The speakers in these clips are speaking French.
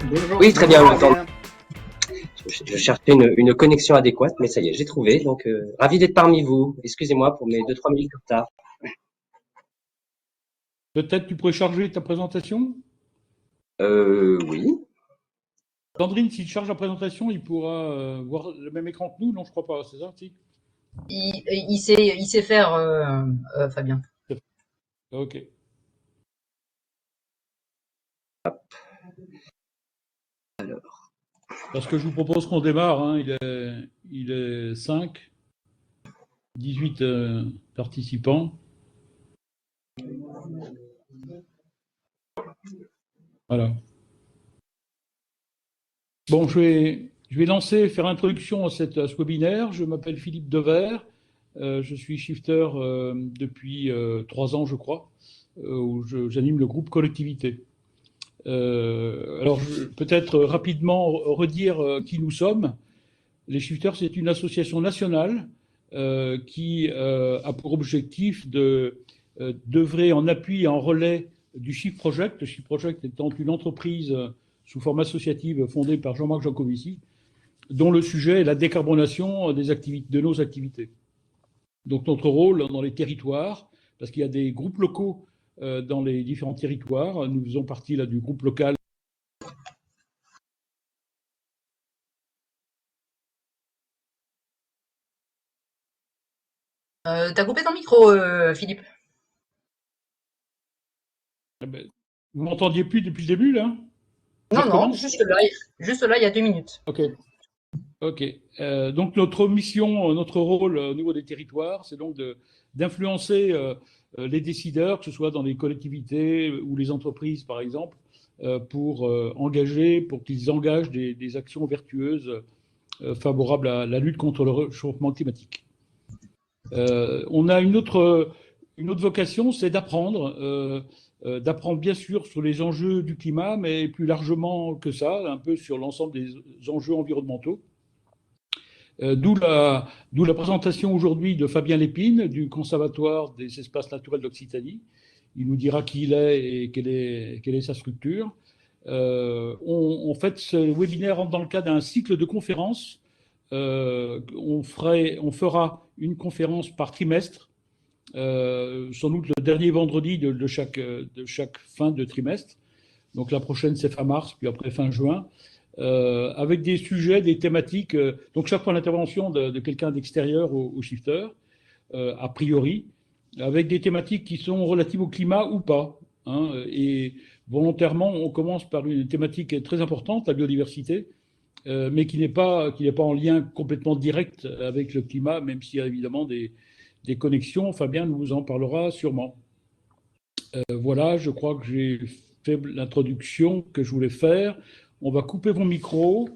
Bonjour, Oui, très bien, bonjour j'entends. Fabien. Je cherchais une connexion adéquate, mais ça y est, j'ai trouvé. Donc, ravi d'être parmi vous. Excusez-moi pour mes 2-3 minutes de retard. Peut-être tu pourrais charger ta présentation? Oui. Sandrine, s'il charge la présentation, il pourra voir le même écran que nous? Non, je crois pas, c'est ça, si? Il sait faire, Fabien. Ok. Alors, Parce que je vous propose qu'on démarre, hein. Il est 5, 18 participants. Voilà. Bon, je vais lancer, faire l'introduction à ce webinaire. Je m'appelle Philippe Devers. Je suis shifter depuis 3 ans, je crois, où j'anime le groupe Collectivité. Alors, peut-être rapidement redire qui nous sommes. Les Shifters, c'est une association nationale qui a pour objectif d'œuvrer en appui et en relais du Shift Project. Le Shift Project étant une entreprise sous forme associative fondée par Jean-Marc Jancovici, dont le sujet est la décarbonation de nos activités. Donc notre rôle dans les territoires, parce qu'il y a des groupes locaux dans les différents territoires, nous faisons partie là du groupe local. T'as coupé ton micro, Philippe. Vous m'entendiez plus depuis le début, là? Je Non, recommence? juste là, il y a 2 minutes. Ok. Ok. Donc notre mission, notre rôle au niveau des territoires, c'est donc d'influencer les décideurs, que ce soit dans les collectivités ou les entreprises, par exemple, pour qu'ils engagent des actions vertueuses favorables à la lutte contre le réchauffement climatique. On a une autre vocation, c'est d'apprendre bien sûr sur les enjeux du climat, mais plus largement que ça, un peu sur l'ensemble des enjeux environnementaux. D'où la présentation aujourd'hui de Fabien Lépine du Conservatoire des espaces naturels d'Occitanie. Il nous dira qui il est et quelle est sa structure. En fait, ce webinaire rentre dans le cadre d'un cycle de conférences. On fera une conférence par trimestre, sans doute le dernier vendredi de chaque fin de trimestre. Donc la prochaine, c'est fin mars, puis après fin juin. Avec des sujets, des thématiques. Donc chaque fois l'intervention de quelqu'un d'extérieur au shifter, a priori, avec des thématiques qui sont relatives au climat ou pas. Hein, et volontairement, on commence par une thématique très importante, la biodiversité, mais qui n'est pas en lien complètement direct avec le climat, même s'il y a évidemment des connexions. Fabien nous en parlera sûrement. Voilà, je crois que j'ai fait l'introduction que je voulais faire. On va couper mon micro.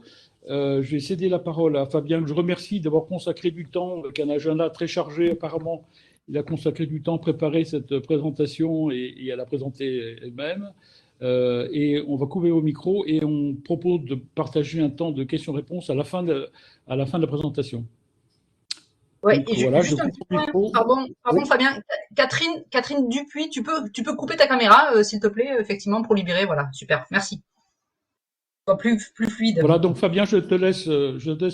Je vais céder la parole à Fabien, que je remercie d'avoir consacré du temps, avec un agenda très chargé apparemment. Il a consacré du temps à préparer cette présentation et à la présenter elle-même. Et on va couper vos micros et on propose de partager un temps de questions-réponses à la fin de la présentation. Ouais, Donc, et voilà, juste je un coupe petit le point. micro. Pardon, Oui. Fabien. Catherine Dupuis, tu peux couper ta caméra, s'il te plaît, effectivement, pour libérer. Voilà, super. Merci. Soit plus fluide. Voilà, donc Fabien, je te laisse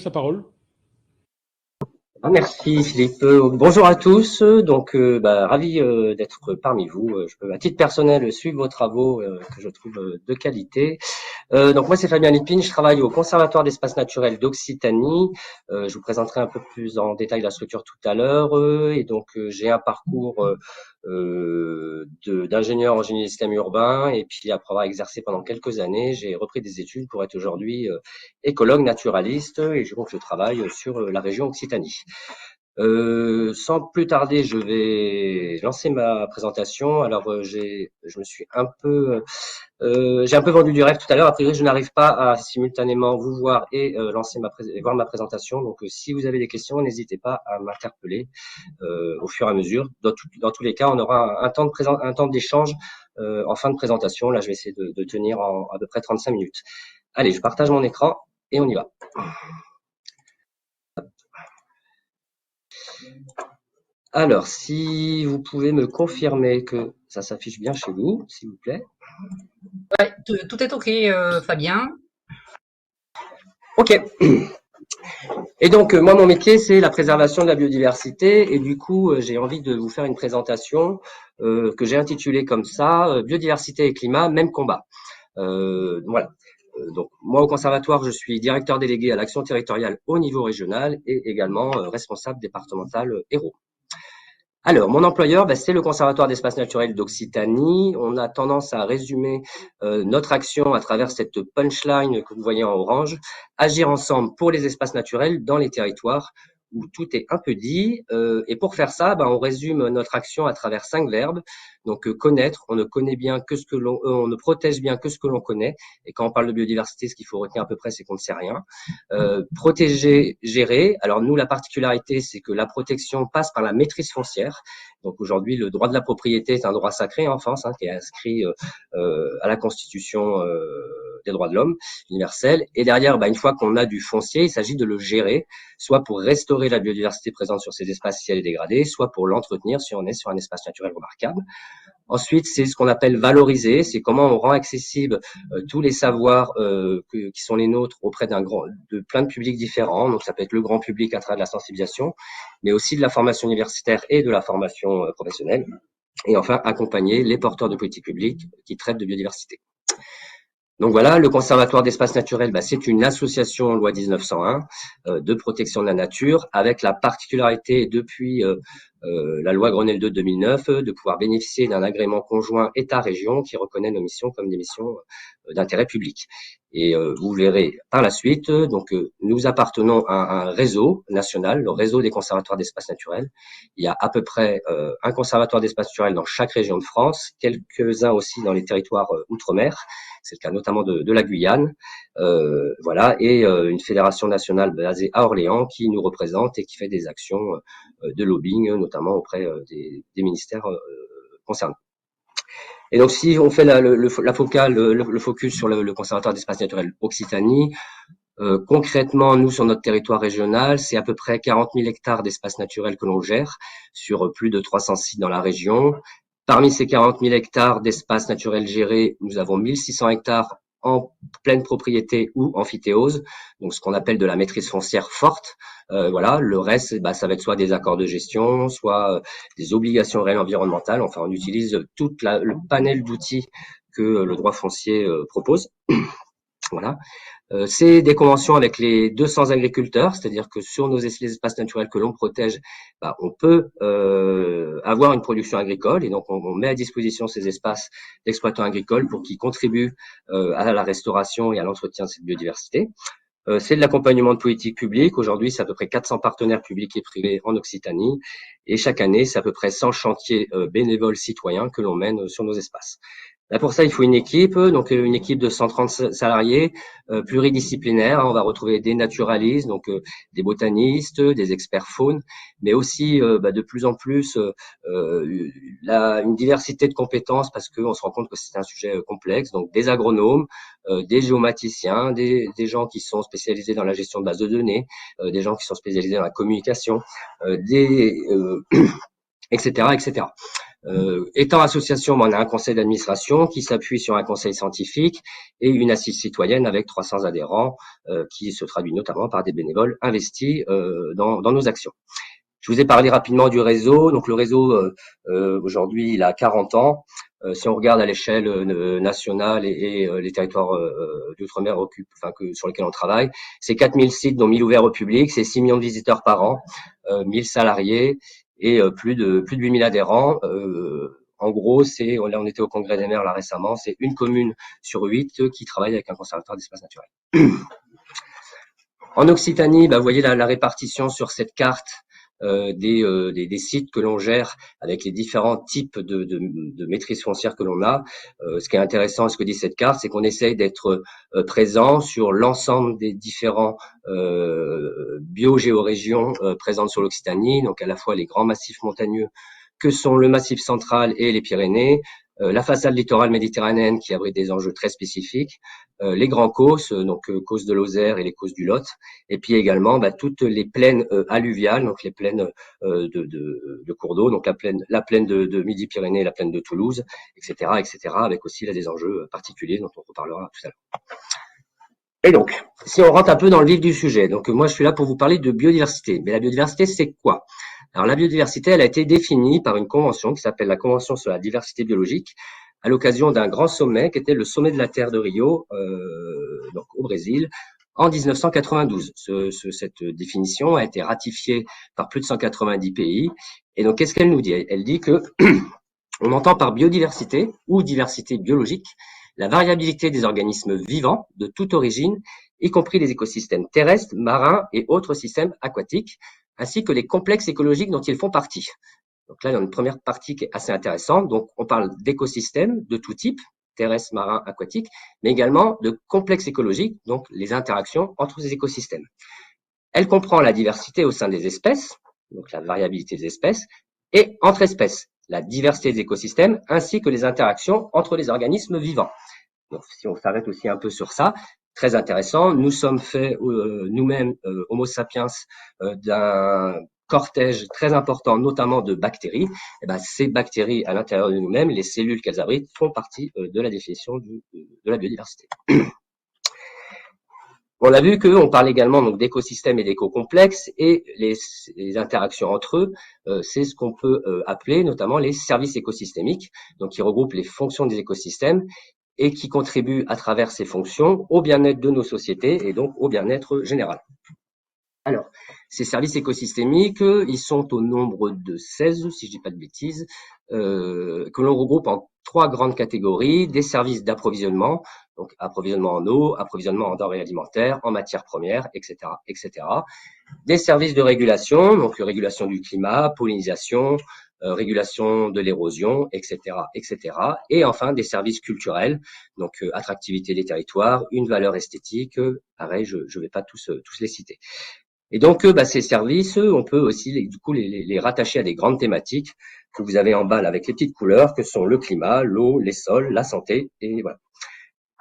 la parole. Merci Philippe. Bonjour à tous. Donc, ravi d'être parmi vous. Je peux, à titre personnel, suivre vos travaux que je trouve de qualité. Donc moi, c'est Fabien Lépine. Je travaille au Conservatoire d'espaces naturels d'Occitanie. Je vous présenterai un peu plus en détail la structure tout à l'heure. Et donc, j'ai un parcours d'ingénieur en génie système urbain. Et puis, après avoir exercé pendant quelques années, j'ai repris des études pour être aujourd'hui écologue naturaliste. Et donc, je travaille sur la région Occitanie. Sans plus tarder, je vais lancer ma présentation. Alors, j'ai un peu vendu du rêve tout à l'heure. A priori, je n'arrive pas à simultanément vous voir et voir ma présentation. Donc, si vous avez des questions, n'hésitez pas à m'interpeller au fur et à mesure. Dans tous les cas, on aura un temps d'échange en fin de présentation. Là, je vais essayer de tenir en à peu près 35 minutes. Allez, je partage mon écran et on y va. Alors, si vous pouvez me confirmer que ça s'affiche bien chez vous, s'il vous plaît. Ouais, tout est OK, Fabien. Ok. Et donc, moi, mon métier, c'est la préservation de la biodiversité. Et du coup, j'ai envie de vous faire une présentation que j'ai intitulée comme ça, Biodiversité et climat, même combat. Voilà. Donc, moi, au conservatoire, je suis directeur délégué à l'action territoriale au niveau régional et également responsable départemental Hérault. Alors, mon employeur, c'est le Conservatoire d'espaces naturels d'Occitanie. On a tendance à résumer notre action à travers cette punchline que vous voyez en orange, agir ensemble pour les espaces naturels dans les territoires où tout est un peu dit. Et pour faire ça, on résume notre action à travers 5 verbes. Donc, connaître, on ne connaît bien que ce que on ne protège bien que ce que l'on connaît. Et quand on parle de biodiversité, ce qu'il faut retenir à peu près, c'est qu'on ne sait rien. Protéger, gérer. Alors nous, la particularité, c'est que la protection passe par la maîtrise foncière. Donc aujourd'hui, le droit de la propriété est un droit sacré en France, qui est inscrit à la Constitution des droits de l'homme universelle. Et derrière, une fois qu'on a du foncier, il s'agit de le gérer, soit pour restaurer la biodiversité présente sur ces espaces si elle est dégradée, soit pour l'entretenir si on est sur un espace naturel remarquable. Ensuite, c'est ce qu'on appelle valoriser, c'est comment on rend accessible tous les savoirs qui sont les nôtres auprès de plein de publics différents. Donc, ça peut être le grand public à travers de la sensibilisation, mais aussi de la formation universitaire et de la formation professionnelle. Et enfin, accompagner les porteurs de politiques publiques qui traitent de biodiversité. Donc voilà, le Conservatoire d'espaces naturels, c'est une association loi 1901 de protection de la nature, avec la particularité depuis la loi Grenelle de 2009 de pouvoir bénéficier d'un agrément conjoint État-région qui reconnaît nos missions comme des missions d'intérêt public. Et vous verrez par la suite, nous appartenons à un réseau national, le réseau des conservatoires d'espaces naturels. Il y a à peu près un conservatoire d'espaces naturels dans chaque région de France, quelques-uns aussi dans les territoires outre-mer. C'est le cas notamment de la Guyane, voilà, et une fédération nationale basée à Orléans qui nous représente et qui fait des actions de lobbying, notamment auprès des ministères concernés. Et donc, si on fait le focus sur le Conservatoire d'espaces naturels Occitanie, concrètement, nous, sur notre territoire régional, c'est à peu près 40 000 hectares d'espaces naturels que l'on gère sur plus de 300 sites dans la région. Parmi ces 40 000 hectares d'espaces naturels gérés, nous avons 1600 hectares en pleine propriété ou amphithéose, donc ce qu'on appelle de la maîtrise foncière forte. Voilà, le reste, ça va être soit des accords de gestion, soit des obligations réelles environnementales. Enfin, on utilise tout le panel d'outils que le droit foncier propose. Voilà. C'est des conventions avec les 200 agriculteurs, c'est-à-dire que sur les espaces naturels que l'on protège, on peut avoir une production agricole et donc on met à disposition ces espaces d'exploitants agricoles pour qu'ils contribuent à la restauration et à l'entretien de cette biodiversité. C'est de l'accompagnement de politiques publiques. Aujourd'hui, c'est à peu près 400 partenaires publics et privés en Occitanie. Et chaque année, c'est à peu près 100 chantiers bénévoles citoyens que l'on mène sur nos espaces. Là, pour ça, il faut une équipe, donc une équipe de 130 salariés pluridisciplinaire. On va retrouver des naturalistes, donc des botanistes, des experts faune, mais aussi de plus en plus une diversité de compétences parce qu'on se rend compte que c'est un sujet complexe. Donc des agronomes, des géomaticiens, des gens qui sont spécialisés dans la gestion de bases de données, des gens qui sont spécialisés dans la communication, etc., etc. Étant association, on a un conseil d'administration qui s'appuie sur un conseil scientifique et une assise citoyenne avec 300 adhérents qui se traduit notamment par des bénévoles investis dans nos actions. Je vous ai parlé rapidement du réseau. Donc le réseau, aujourd'hui, il a 40 ans. Si on regarde à l'échelle nationale et les territoires d'outre-mer sur lesquels on travaille, c'est 4000 sites, dont 1000 ouverts au public, c'est 6 millions de visiteurs par an, 1000 salariés et plus de 8000 adhérents. En gros, là on était au Congrès des maires là récemment, c'est une commune sur 8 qui travaille avec un conservatoire d'espaces naturels. En Occitanie, vous voyez la répartition sur cette carte des sites que l'on gère avec les différents types de maîtrise foncière que l'on a. Ce qui est intéressant, ce que dit cette carte, c'est qu'on essaye d'être présent sur l'ensemble des différents biogéorégions présentes sur l'Occitanie, donc à la fois les grands massifs montagneux que sont le Massif central et les Pyrénées, la façade littorale méditerranéenne qui abrite des enjeux très spécifiques, les grands causses, donc causses de Lozère et les causses du Lot, et puis également toutes les plaines alluviales, donc les plaines de cours d'eau, donc la plaine de Midi-Pyrénées, la plaine de Toulouse, etc., etc., avec aussi là des enjeux particuliers dont on reparlera tout à l'heure. Et donc, si on rentre un peu dans le vif du sujet, donc moi je suis là pour vous parler de biodiversité. Mais la biodiversité, c'est quoi? Alors la biodiversité, elle a été définie par une convention qui s'appelle la Convention sur la diversité biologique, à l'occasion d'un grand sommet qui était le sommet de la Terre de Rio, donc au Brésil, en 1992. Cette définition a été ratifiée par plus de 190 pays. Et donc, qu'est-ce qu'elle nous dit? Elle dit que on entend par biodiversité ou diversité biologique la variabilité des organismes vivants de toute origine, y compris les écosystèmes terrestres, marins et autres systèmes aquatiques, ainsi que les complexes écologiques dont ils font partie. Donc là, il y a une première partie qui est assez intéressante. Donc, on parle d'écosystèmes de tout type, terrestres, marins, aquatiques, mais également de complexes écologiques, donc les interactions entre ces écosystèmes. Elle comprend la diversité au sein des espèces, donc la variabilité des espèces, et entre espèces, la diversité des écosystèmes, ainsi que les interactions entre les organismes vivants. Donc, si on s'arrête aussi un peu sur ça, très intéressant, nous sommes faits nous-mêmes, Homo sapiens, d'un cortège très important, notamment de bactéries. Et ben, ces bactéries à l'intérieur de nous-mêmes, les cellules qu'elles abritent, font partie de la définition de la biodiversité. On a vu qu'on parle également donc d'écosystèmes et d'éco-complexes, et les interactions entre eux, c'est ce qu'on peut appeler notamment les services écosystémiques, donc qui regroupent les fonctions des écosystèmes et qui contribuent à travers ces fonctions au bien-être de nos sociétés et donc au bien-être général. Alors, ces services écosystémiques, ils sont au nombre de 16, si je dis pas de bêtises, que l'on regroupe en 3 grandes catégories: des services d'approvisionnement, donc approvisionnement en eau, approvisionnement en denrées alimentaires, en matières premières, etc., etc. Des services de régulation, donc régulation du climat, pollinisation, régulation de l'érosion, etc., etc. Et enfin, des services culturels, donc attractivité des territoires, une valeur esthétique. Pareil, je vais pas tous les citer. Et donc, ces services, on peut aussi du coup les rattacher à des grandes thématiques que vous avez en bas là, avec les petites couleurs, que sont le climat, l'eau, les sols, la santé, et voilà.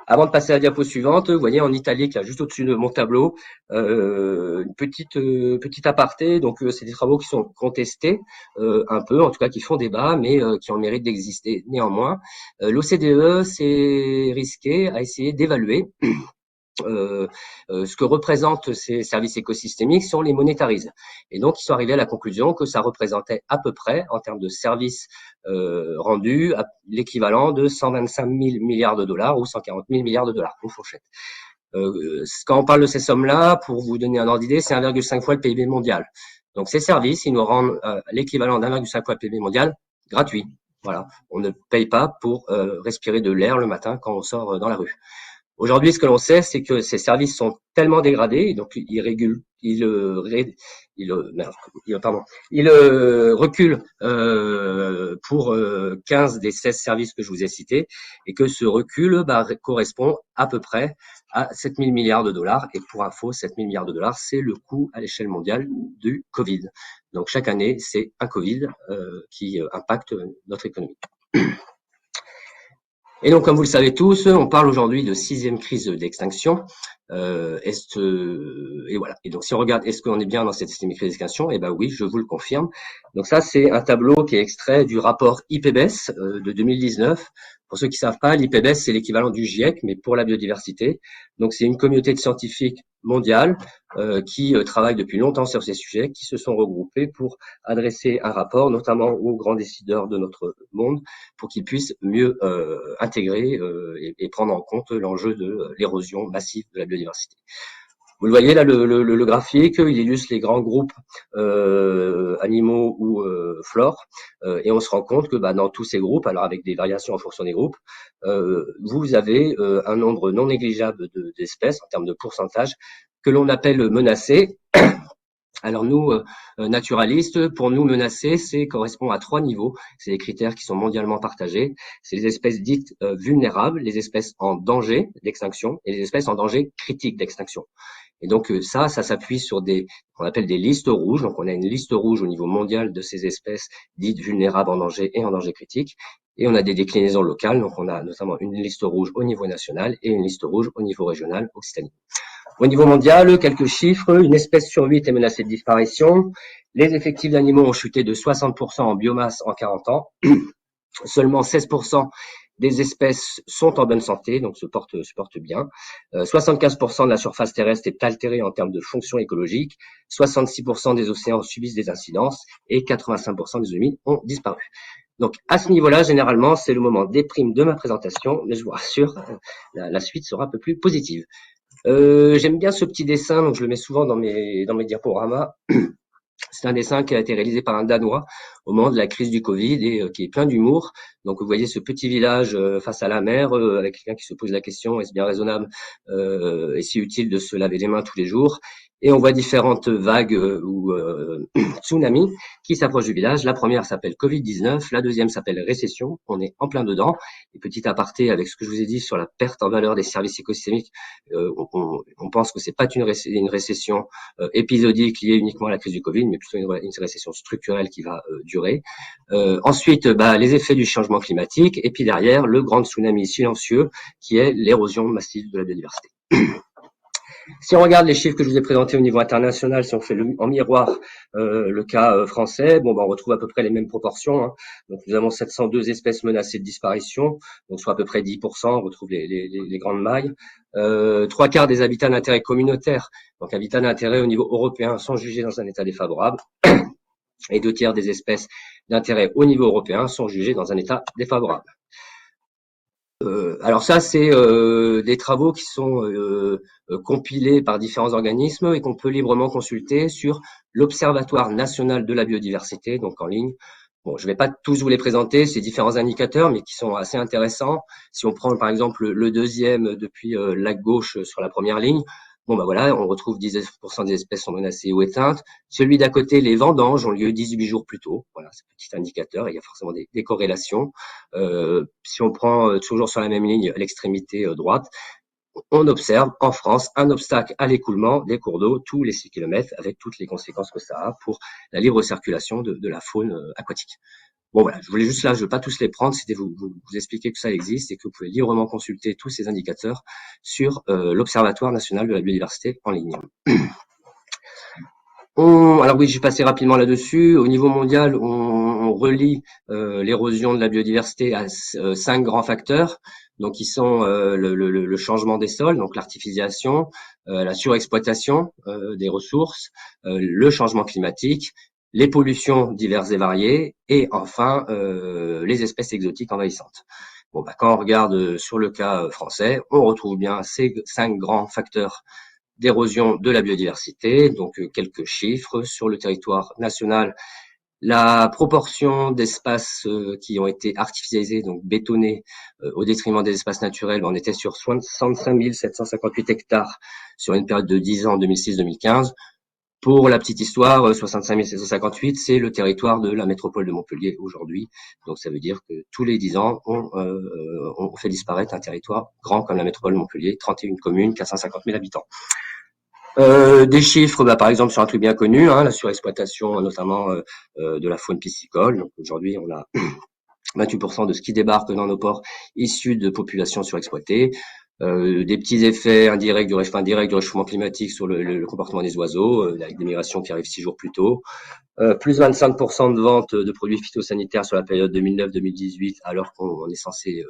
Avant de passer à la diapo suivante, vous voyez en italique, là, juste au-dessus de mon tableau, une petite aparté. Donc, c'est des travaux qui sont contestés un peu, en tout cas qui font débat, mais qui ont le mérite d'exister néanmoins. L'OCDE s'est risqué à essayer d'évaluer ce que représentent ces services écosystémiques si on les monétarise. Et donc, ils sont arrivés à la conclusion que ça représentait à peu près, en termes de services rendus, l'équivalent de 125 000 milliards de dollars ou 140 000 milliards de dollars, une fourchette. Quand on parle de ces sommes-là, pour vous donner un ordre d'idée, c'est 1,5 fois le PIB mondial. Donc, ces services, ils nous rendent l'équivalent d'1,5 fois le PIB mondial gratuit. Voilà, on ne paye pas pour respirer de l'air le matin quand on sort dans la rue. Aujourd'hui, ce que l'on sait, c'est que ces services sont tellement dégradés, donc ils reculent pour 15 des 16 services que je vous ai cités, et que ce recul correspond à peu près à 7 000 milliards de dollars. Et pour info, 7 000 milliards de dollars, c'est le coût à l'échelle mondiale du Covid. Donc chaque année, c'est un Covid qui impacte notre économie. Et donc, comme vous le savez tous, on parle aujourd'hui de 6e crise d'extinction. Et voilà. Et donc, si on regarde, est-ce qu'on est bien dans cette 6e crise d'extinction? Eh ben oui, je vous le confirme. Donc ça, c'est un tableau qui est extrait du rapport IPBES de 2019. Pour ceux qui savent pas, l'IPBES, c'est l'équivalent du GIEC, mais pour la biodiversité. Donc, c'est une communauté de scientifiques mondiale qui travaille depuis longtemps sur ces sujets, qui se sont regroupés pour adresser un rapport, notamment aux grands décideurs de notre monde, pour qu'ils puissent mieux intégrer et prendre en compte l'enjeu de l'érosion massive de la biodiversité. Vous le voyez là, le graphique, il illustre les grands groupes animaux ou flore, et on se rend compte que dans tous ces groupes, alors avec des variations en fonction des groupes, vous avez un nombre non négligeable d'espèces en termes de pourcentage que l'on appelle menacées. Alors nous, naturalistes, pour nous menacés, c'est correspond à 3 niveaux. C'est des critères qui sont mondialement partagés. C'est les espèces dites vulnérables, les espèces en danger d'extinction et les espèces en danger critique d'extinction. Et donc ça s'appuie sur qu'on appelle des listes rouges. Donc on a une liste rouge au niveau mondial de ces espèces dites vulnérables, en danger et en danger critique. Et on a des déclinaisons locales. Donc on a notamment une liste rouge au niveau national et une liste rouge au niveau régional, Occitanie. Au niveau mondial, quelques chiffres, une espèce sur 8 est menacée de disparition. Les effectifs d'animaux ont chuté de 60% en biomasse en 40 ans. Seulement 16% des espèces sont en bonne santé, donc se portent bien. 75% de la surface terrestre est altérée en termes de fonction écologique. 66% des océans subissent des incidences et 85% des humides ont disparu. Donc, à ce niveau-là, généralement, c'est le moment déprime de ma présentation, mais je vous rassure, la suite sera un peu plus positive. J'aime bien ce petit dessin, donc je le mets souvent dans mes diaporamas. C'est un dessin qui a été réalisé par un Danois au moment de la crise du Covid et qui est plein d'humour. Donc, vous voyez ce petit village face à la mer avec quelqu'un qui se pose la question, est-ce bien raisonnable et si utile de se laver les mains tous les jours? Et on voit différentes vagues ou tsunamis qui s'approchent du village. La première s'appelle Covid-19, la deuxième s'appelle récession. On est en plein dedans. Et petit aparté avec ce que je vous ai dit sur la perte en valeur des services écosystémiques, on pense que c'est pas une récession épisodique liée uniquement à la crise du Covid, mais plutôt une récession structurelle qui va durer. Ensuite, les effets du changement climatique, et puis derrière, le grand tsunami silencieux qui est l'érosion massive de la biodiversité. Si on regarde les chiffres que je vous ai présentés au niveau international, si on fait en miroir le cas français, on retrouve à peu près les mêmes proportions. Hein. Donc nous avons 702 espèces menacées de disparition, donc soit à peu près 10%, on retrouve les grandes mailles. 3/4 des habitats d'intérêt communautaire, donc habitats d'intérêt au niveau européen, sont jugés dans un état défavorable. Et 2/3 des espèces d'intérêt au niveau européen sont jugées dans un état défavorable. Alors ça, c'est des travaux qui sont compilés par différents organismes et qu'on peut librement consulter sur l'Observatoire national de la biodiversité, donc en ligne. Bon, je ne vais pas tous vous les présenter, ces différents indicateurs, mais qui sont assez intéressants. Si on prend par exemple le deuxième depuis la gauche sur la première ligne, on retrouve 19% des espèces sont menacées ou éteintes. Celui d'à côté, les vendanges ont lieu 18 jours plus tôt. Voilà, c'est un petit indicateur. Il y a forcément des corrélations. Si on prend toujours sur la même ligne l'extrémité droite, on observe en France un obstacle à l'écoulement des cours d'eau tous les 6 km avec toutes les conséquences que ça a pour la libre circulation de la faune aquatique. Bon voilà, je voulais juste là, je ne veux pas tous les prendre, c'était vous expliquer que ça existe et que vous pouvez librement consulter tous ces indicateurs sur l'Observatoire national de la biodiversité en ligne. Alors oui, j'ai passé rapidement là-dessus. Au niveau mondial, on relie l'érosion de la biodiversité à 5 grands facteurs. Donc, qui sont le changement des sols, donc l'artificialisation, la surexploitation des ressources, le changement climatique, les pollutions diverses et variées, et enfin les espèces exotiques envahissantes. Quand on regarde sur le cas français, on retrouve bien ces 5 grands facteurs d'érosion de la biodiversité. Donc quelques chiffres sur le territoire national. La proportion d'espaces qui ont été artificialisés, donc bétonnés, au détriment des espaces naturels, on était sur 65 758 hectares sur une période de 10 ans, 2006-2015. Pour la petite histoire, 65 758, c'est le territoire de la métropole de Montpellier aujourd'hui. Donc ça veut dire que tous les 10 ans, on fait disparaître un territoire grand comme la métropole de Montpellier, 31 communes, 450 000 habitants. Des chiffres, par exemple, sur un truc bien connu, la surexploitation notamment de la faune piscicole. Donc aujourd'hui, on a 28% de ce qui débarque dans nos ports issus de populations surexploitées. Des petits effets indirects du réchauffement climatique sur le comportement des oiseaux, avec des migrations qui arrivent 6 jours plus tôt. Plus 25% de vente de produits phytosanitaires sur la période 2009-2018, alors qu'on est censé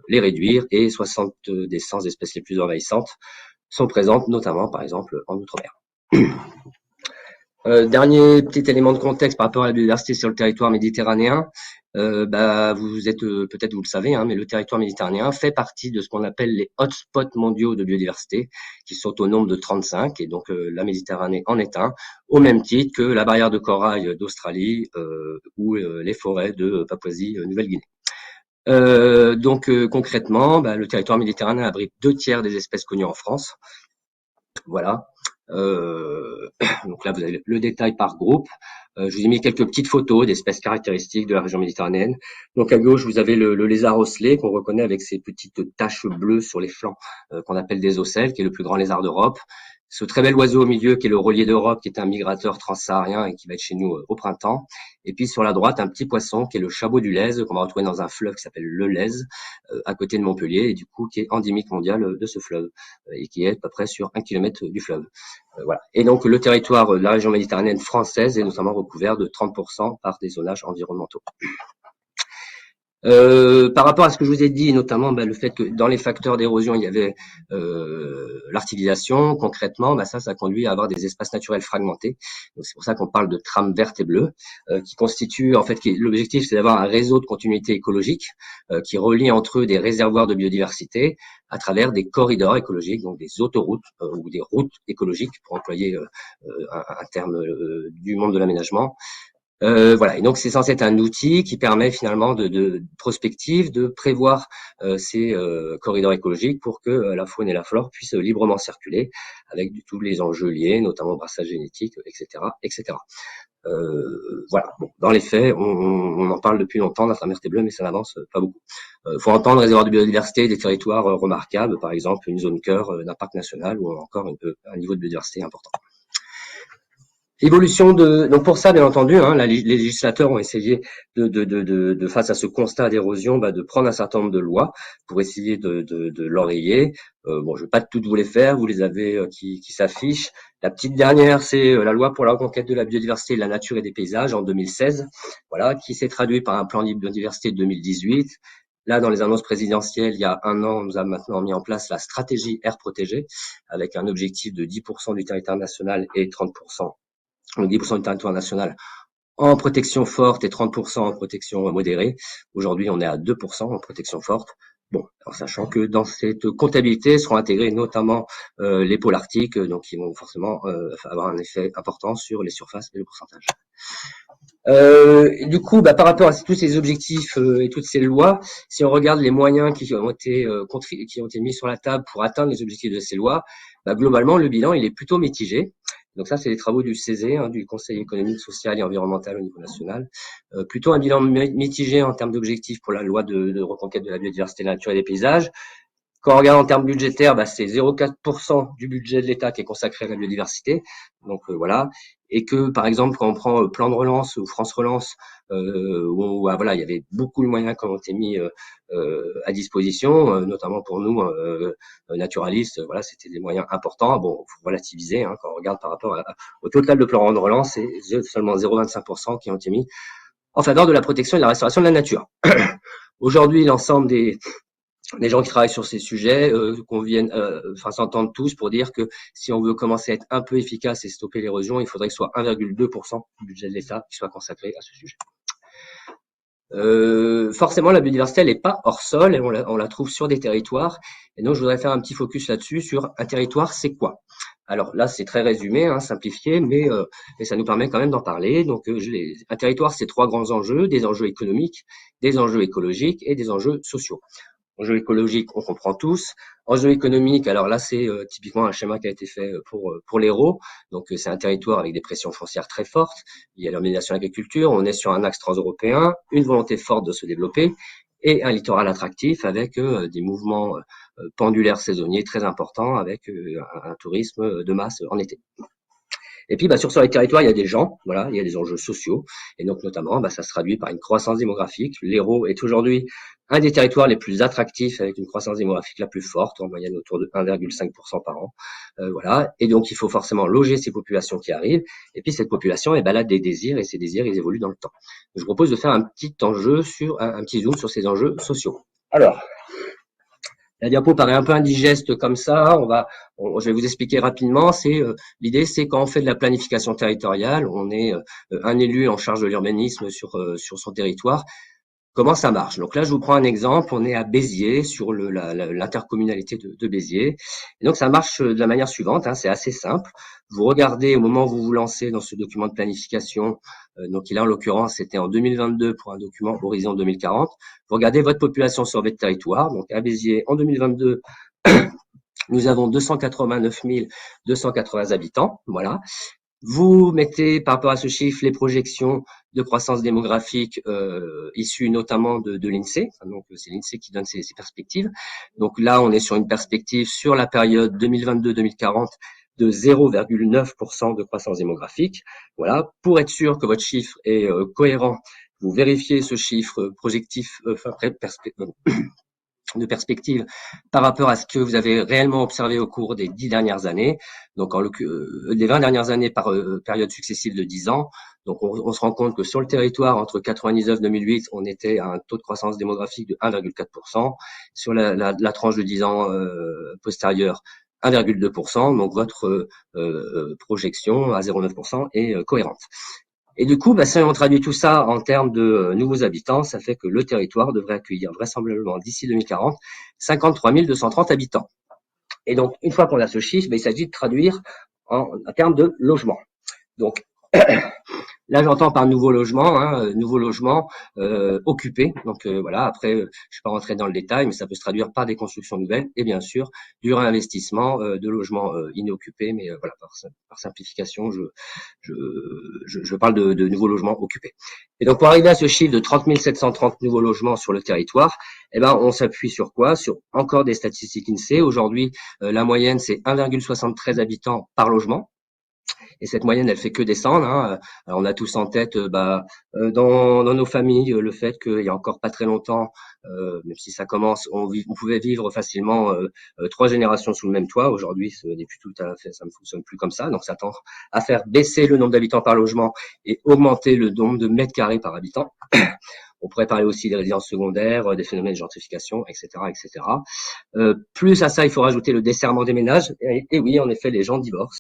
les réduire, et 60 des 100 espèces les plus envahissantes sont présentes, notamment, par exemple, en Outre-mer. Dernier petit élément de contexte par rapport à la biodiversité sur le territoire méditerranéen. Vous êtes peut-être vous le savez, mais le territoire méditerranéen fait partie de ce qu'on appelle les hotspots mondiaux de biodiversité, qui sont au nombre de 35, et donc la Méditerranée en est un, au même titre que la barrière de corail d'Australie ou les forêts de Papouasie-Nouvelle-Guinée. Concrètement, le territoire méditerranéen abrite 2/3 des espèces connues en France. Voilà. Donc là, vous avez le détail par groupe. Je vous ai mis quelques petites photos d'espèces caractéristiques de la région méditerranéenne. Donc à gauche, vous avez le lézard ocellé qu'on reconnaît avec ses petites taches bleues sur les flancs qu'on appelle des ocelles, qui est le plus grand lézard d'Europe. Ce très bel oiseau au milieu qui est le rôlier d'Europe, qui est un migrateur transsaharien et qui va être chez nous au printemps. Et puis sur la droite, un petit poisson qui est le chabot du Lèze, qu'on va retrouver dans un fleuve qui s'appelle le Lèze, à côté de Montpellier, et du coup qui est endémique mondial de ce fleuve, et qui est à peu près sur 1 km du fleuve. Voilà. Et donc le territoire de la région méditerranéenne française est notamment recouvert de 30% par des zonages environnementaux. Par rapport à ce que je vous ai dit, notamment le fait que dans les facteurs d'érosion, il y avait l'artificialisation, concrètement, ça conduit à avoir des espaces naturels fragmentés. Donc c'est pour ça qu'on parle de trames vertes et bleues, qui constituent, en fait, l'objectif, c'est d'avoir un réseau de continuité écologique qui relie entre eux des réservoirs de biodiversité à travers des corridors écologiques, donc des autoroutes ou des routes écologiques, pour employer un terme du monde de l'aménagement. Voilà, et donc c'est censé être un outil qui permet finalement de prospective, de prévoir ces corridors écologiques pour que la faune et la flore puissent librement circuler avec tous les enjeux liés, notamment au brassage génétique, etc., etc. Voilà. Bon, dans les faits, on en parle depuis longtemps, la trame verte et bleue, mais ça n'avance pas beaucoup. Faut entendre réservoir de biodiversité, des territoires remarquables, par exemple une zone cœur d'un parc national ou encore un niveau de biodiversité important. Évolution donc pour ça, bien entendu, les législateurs ont essayé de face à ce constat d'érosion, de prendre un certain nombre de lois pour essayer de l'enrayer. Bon, je vais pas toutes vous les faire, vous les avez qui s'affichent. La petite dernière, c'est la loi pour la reconquête de la biodiversité, de la nature et des paysages en 2016, voilà, qui s'est traduit par un plan de biodiversité de 2018. Là, dans les annonces présidentielles, il y a un an, on nous a maintenant mis en place la stratégie aire protégée, avec un objectif de 10% du territoire national et 30%. Donc 10% du territoire national en protection forte et 30% en protection modérée. Aujourd'hui, on est à 2% en protection forte. Bon, en sachant que dans cette comptabilité seront intégrés notamment les pôles arctiques, donc qui vont forcément avoir un effet important sur les surfaces et le pourcentage. Du coup, par rapport à tous ces objectifs et toutes ces lois, si on regarde les moyens qui ont été mis sur la table pour atteindre les objectifs de ces lois, globalement, le bilan il est plutôt mitigé. Donc ça, c'est les travaux du CESE, du Conseil économique, social et environnemental au niveau national. Plutôt un bilan mitigé en termes d'objectifs pour la loi de reconquête de la biodiversité, de la nature et des paysages. Quand on regarde en termes budgétaires, c'est 0,4% du budget de l'État qui est consacré à la biodiversité. Donc voilà. Et que, par exemple, quand on prend plan de relance ou France Relance, où voilà, il y avait beaucoup de moyens qui ont été mis à disposition, notamment pour nous naturalistes. Voilà, c'était des moyens importants. Bon, faut relativiser quand on regarde par rapport au total de plan de relance, c'est seulement 0,25% qui ont été mis en faveur de la protection et de la restauration de la nature. Aujourd'hui, l'ensemble des gens qui travaillent sur ces sujets s'entendent tous pour dire que si on veut commencer à être un peu efficace et stopper l'érosion, il faudrait que ce soit 1,2% du budget de l'État qui soit consacré à ce sujet. Forcément, la biodiversité, elle n'est pas hors sol, et on la trouve sur des territoires. Et donc, je voudrais faire un petit focus là-dessus sur un territoire, c'est quoi? Alors là, c'est très résumé, simplifié, mais ça nous permet quand même d'en parler. Donc, un territoire, c'est 3 grands enjeux, des enjeux économiques, des enjeux écologiques et des enjeux sociaux. Enjeux écologiques, on comprend tous. Enjeux économiques, alors là, c'est typiquement un schéma qui a été fait pour l'Hérault. Donc, c'est un territoire avec des pressions foncières très fortes. Il y a l'urbanisation et l'agriculture. On est sur un axe transeuropéen, une volonté forte de se développer et un littoral attractif avec des mouvements pendulaires saisonniers très importants avec un tourisme de masse en été. Et puis, sur les territoires, il y a des gens, voilà, il y a des enjeux sociaux. Et donc, notamment, ça se traduit par une croissance démographique. L'Hérault est aujourd'hui un des territoires les plus attractifs avec une croissance démographique la plus forte, en moyenne autour de 1,5% par an. Voilà. Et donc, il faut forcément loger ces populations qui arrivent. Et puis, cette population, elle a des désirs et ces désirs, ils évoluent dans le temps. Je vous propose de faire un petit zoom sur ces enjeux sociaux. Alors, la diapo paraît un peu indigeste comme ça. Je vais vous expliquer rapidement. L'idée, c'est quand on fait de la planification territoriale, on est un élu en charge de l'urbanisme sur son territoire. Comment ça marche? Donc là, je vous prends un exemple. On est à Béziers, sur l'intercommunalité de Béziers. Et donc, ça marche de la manière suivante. C'est assez simple. Vous regardez au moment où vous vous lancez dans ce document de planification. Donc là, en l'occurrence, c'était en 2022 pour un document Horizon 2040. Vous regardez votre population sur votre territoire. Donc à Béziers, en 2022, nous avons 289 280 habitants. Voilà. Vous mettez par rapport à ce chiffre les projections de croissance démographique issues notamment de l'INSEE. Donc c'est l'INSEE qui donne ces perspectives. Donc là, on est sur une perspective sur la période 2022-2040 de 0,9% de croissance démographique. Voilà, pour être sûr que votre chiffre est cohérent, vous vérifiez ce chiffre projectif, de perspective par rapport à ce que vous avez réellement observé au cours des 10 dernières années, donc des 20 dernières années par période successive de 10 ans. Donc on se rend compte que sur le territoire, entre 99 et 2008, on était à un taux de croissance démographique de 1,4%. Sur la tranche de 10 ans postérieure, 1,2%. Donc votre projection à 0,9% est cohérente. Et du coup, si on traduit tout ça en termes de nouveaux habitants, ça fait que le territoire devrait accueillir vraisemblablement d'ici 2040 53 230 habitants. Et donc, une fois qu'on a ce chiffre, il s'agit de traduire en termes de logement. Donc, là, j'entends par nouveau logement occupé. Donc voilà. Après, je ne vais pas rentrer dans le détail, mais ça peut se traduire par des constructions nouvelles et bien sûr du réinvestissement de logements inoccupés. Mais voilà, par simplification, je parle de nouveaux logements occupés. Et donc pour arriver à ce chiffre de 30 730 nouveaux logements sur le territoire, on s'appuie sur quoi? Sur encore des statistiques INSEE. Aujourd'hui, la moyenne c'est 1,73 habitants par logement. Et cette moyenne, elle fait que descendre. Alors, on a tous en tête, dans nos familles, le fait qu'il y a encore pas très longtemps, même si ça commence, on pouvait vivre facilement 3 générations sous le même toit. Aujourd'hui, ce n'est plus tout à fait, ça ne fonctionne plus comme ça. Donc, ça tend à faire baisser le nombre d'habitants par logement et augmenter le nombre de mètres carrés par habitant. On pourrait parler aussi des résidences secondaires, des phénomènes de gentrification, etc., etc. Plus à ça, il faut rajouter le desserrement des ménages. Et oui, en effet, les gens divorcent.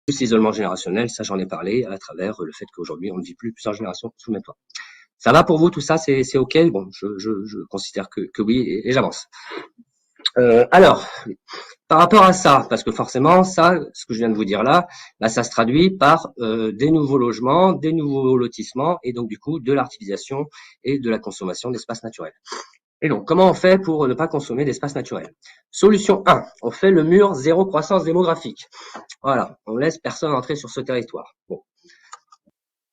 Plus l'isolement générationnel, ça j'en ai parlé à travers le fait qu'aujourd'hui on ne vit plus plusieurs générations sous le même toit. Ça va pour vous tout ça, c'est ok? Bon, je considère que oui et j'avance. Alors, par rapport à ça, parce que forcément ça, ce que je viens de vous dire là, ça se traduit par des nouveaux logements, des nouveaux lotissements et donc du coup de l'artificialisation et de la consommation d'espaces naturels. Et donc, comment on fait pour ne pas consommer d'espace naturel? Solution 1, on fait le mur zéro croissance démographique. Voilà, on laisse personne entrer sur ce territoire. Bon,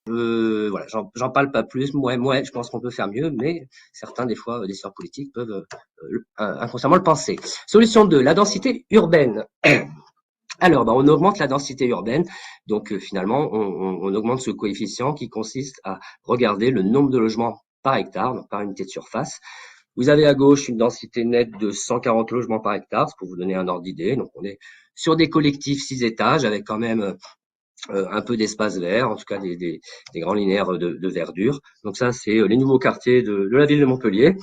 voilà, j'en parle pas plus. Moi, je pense qu'on peut faire mieux, mais certains, des fois, décideurs politiques peuvent inconsciemment le penser. Solution 2, la densité urbaine. Alors, on augmente la densité urbaine. Donc, finalement, on augmente ce coefficient qui consiste à regarder le nombre de logements par hectare, donc par unité de surface. Vous avez à gauche une densité nette de 140 logements par hectare, pour vous donner un ordre d'idée. Donc, on est sur des collectifs 6 étages avec quand même un peu d'espace vert, en tout cas des grands linéaires de verdure. Donc ça, c'est les nouveaux quartiers de la ville de Montpellier.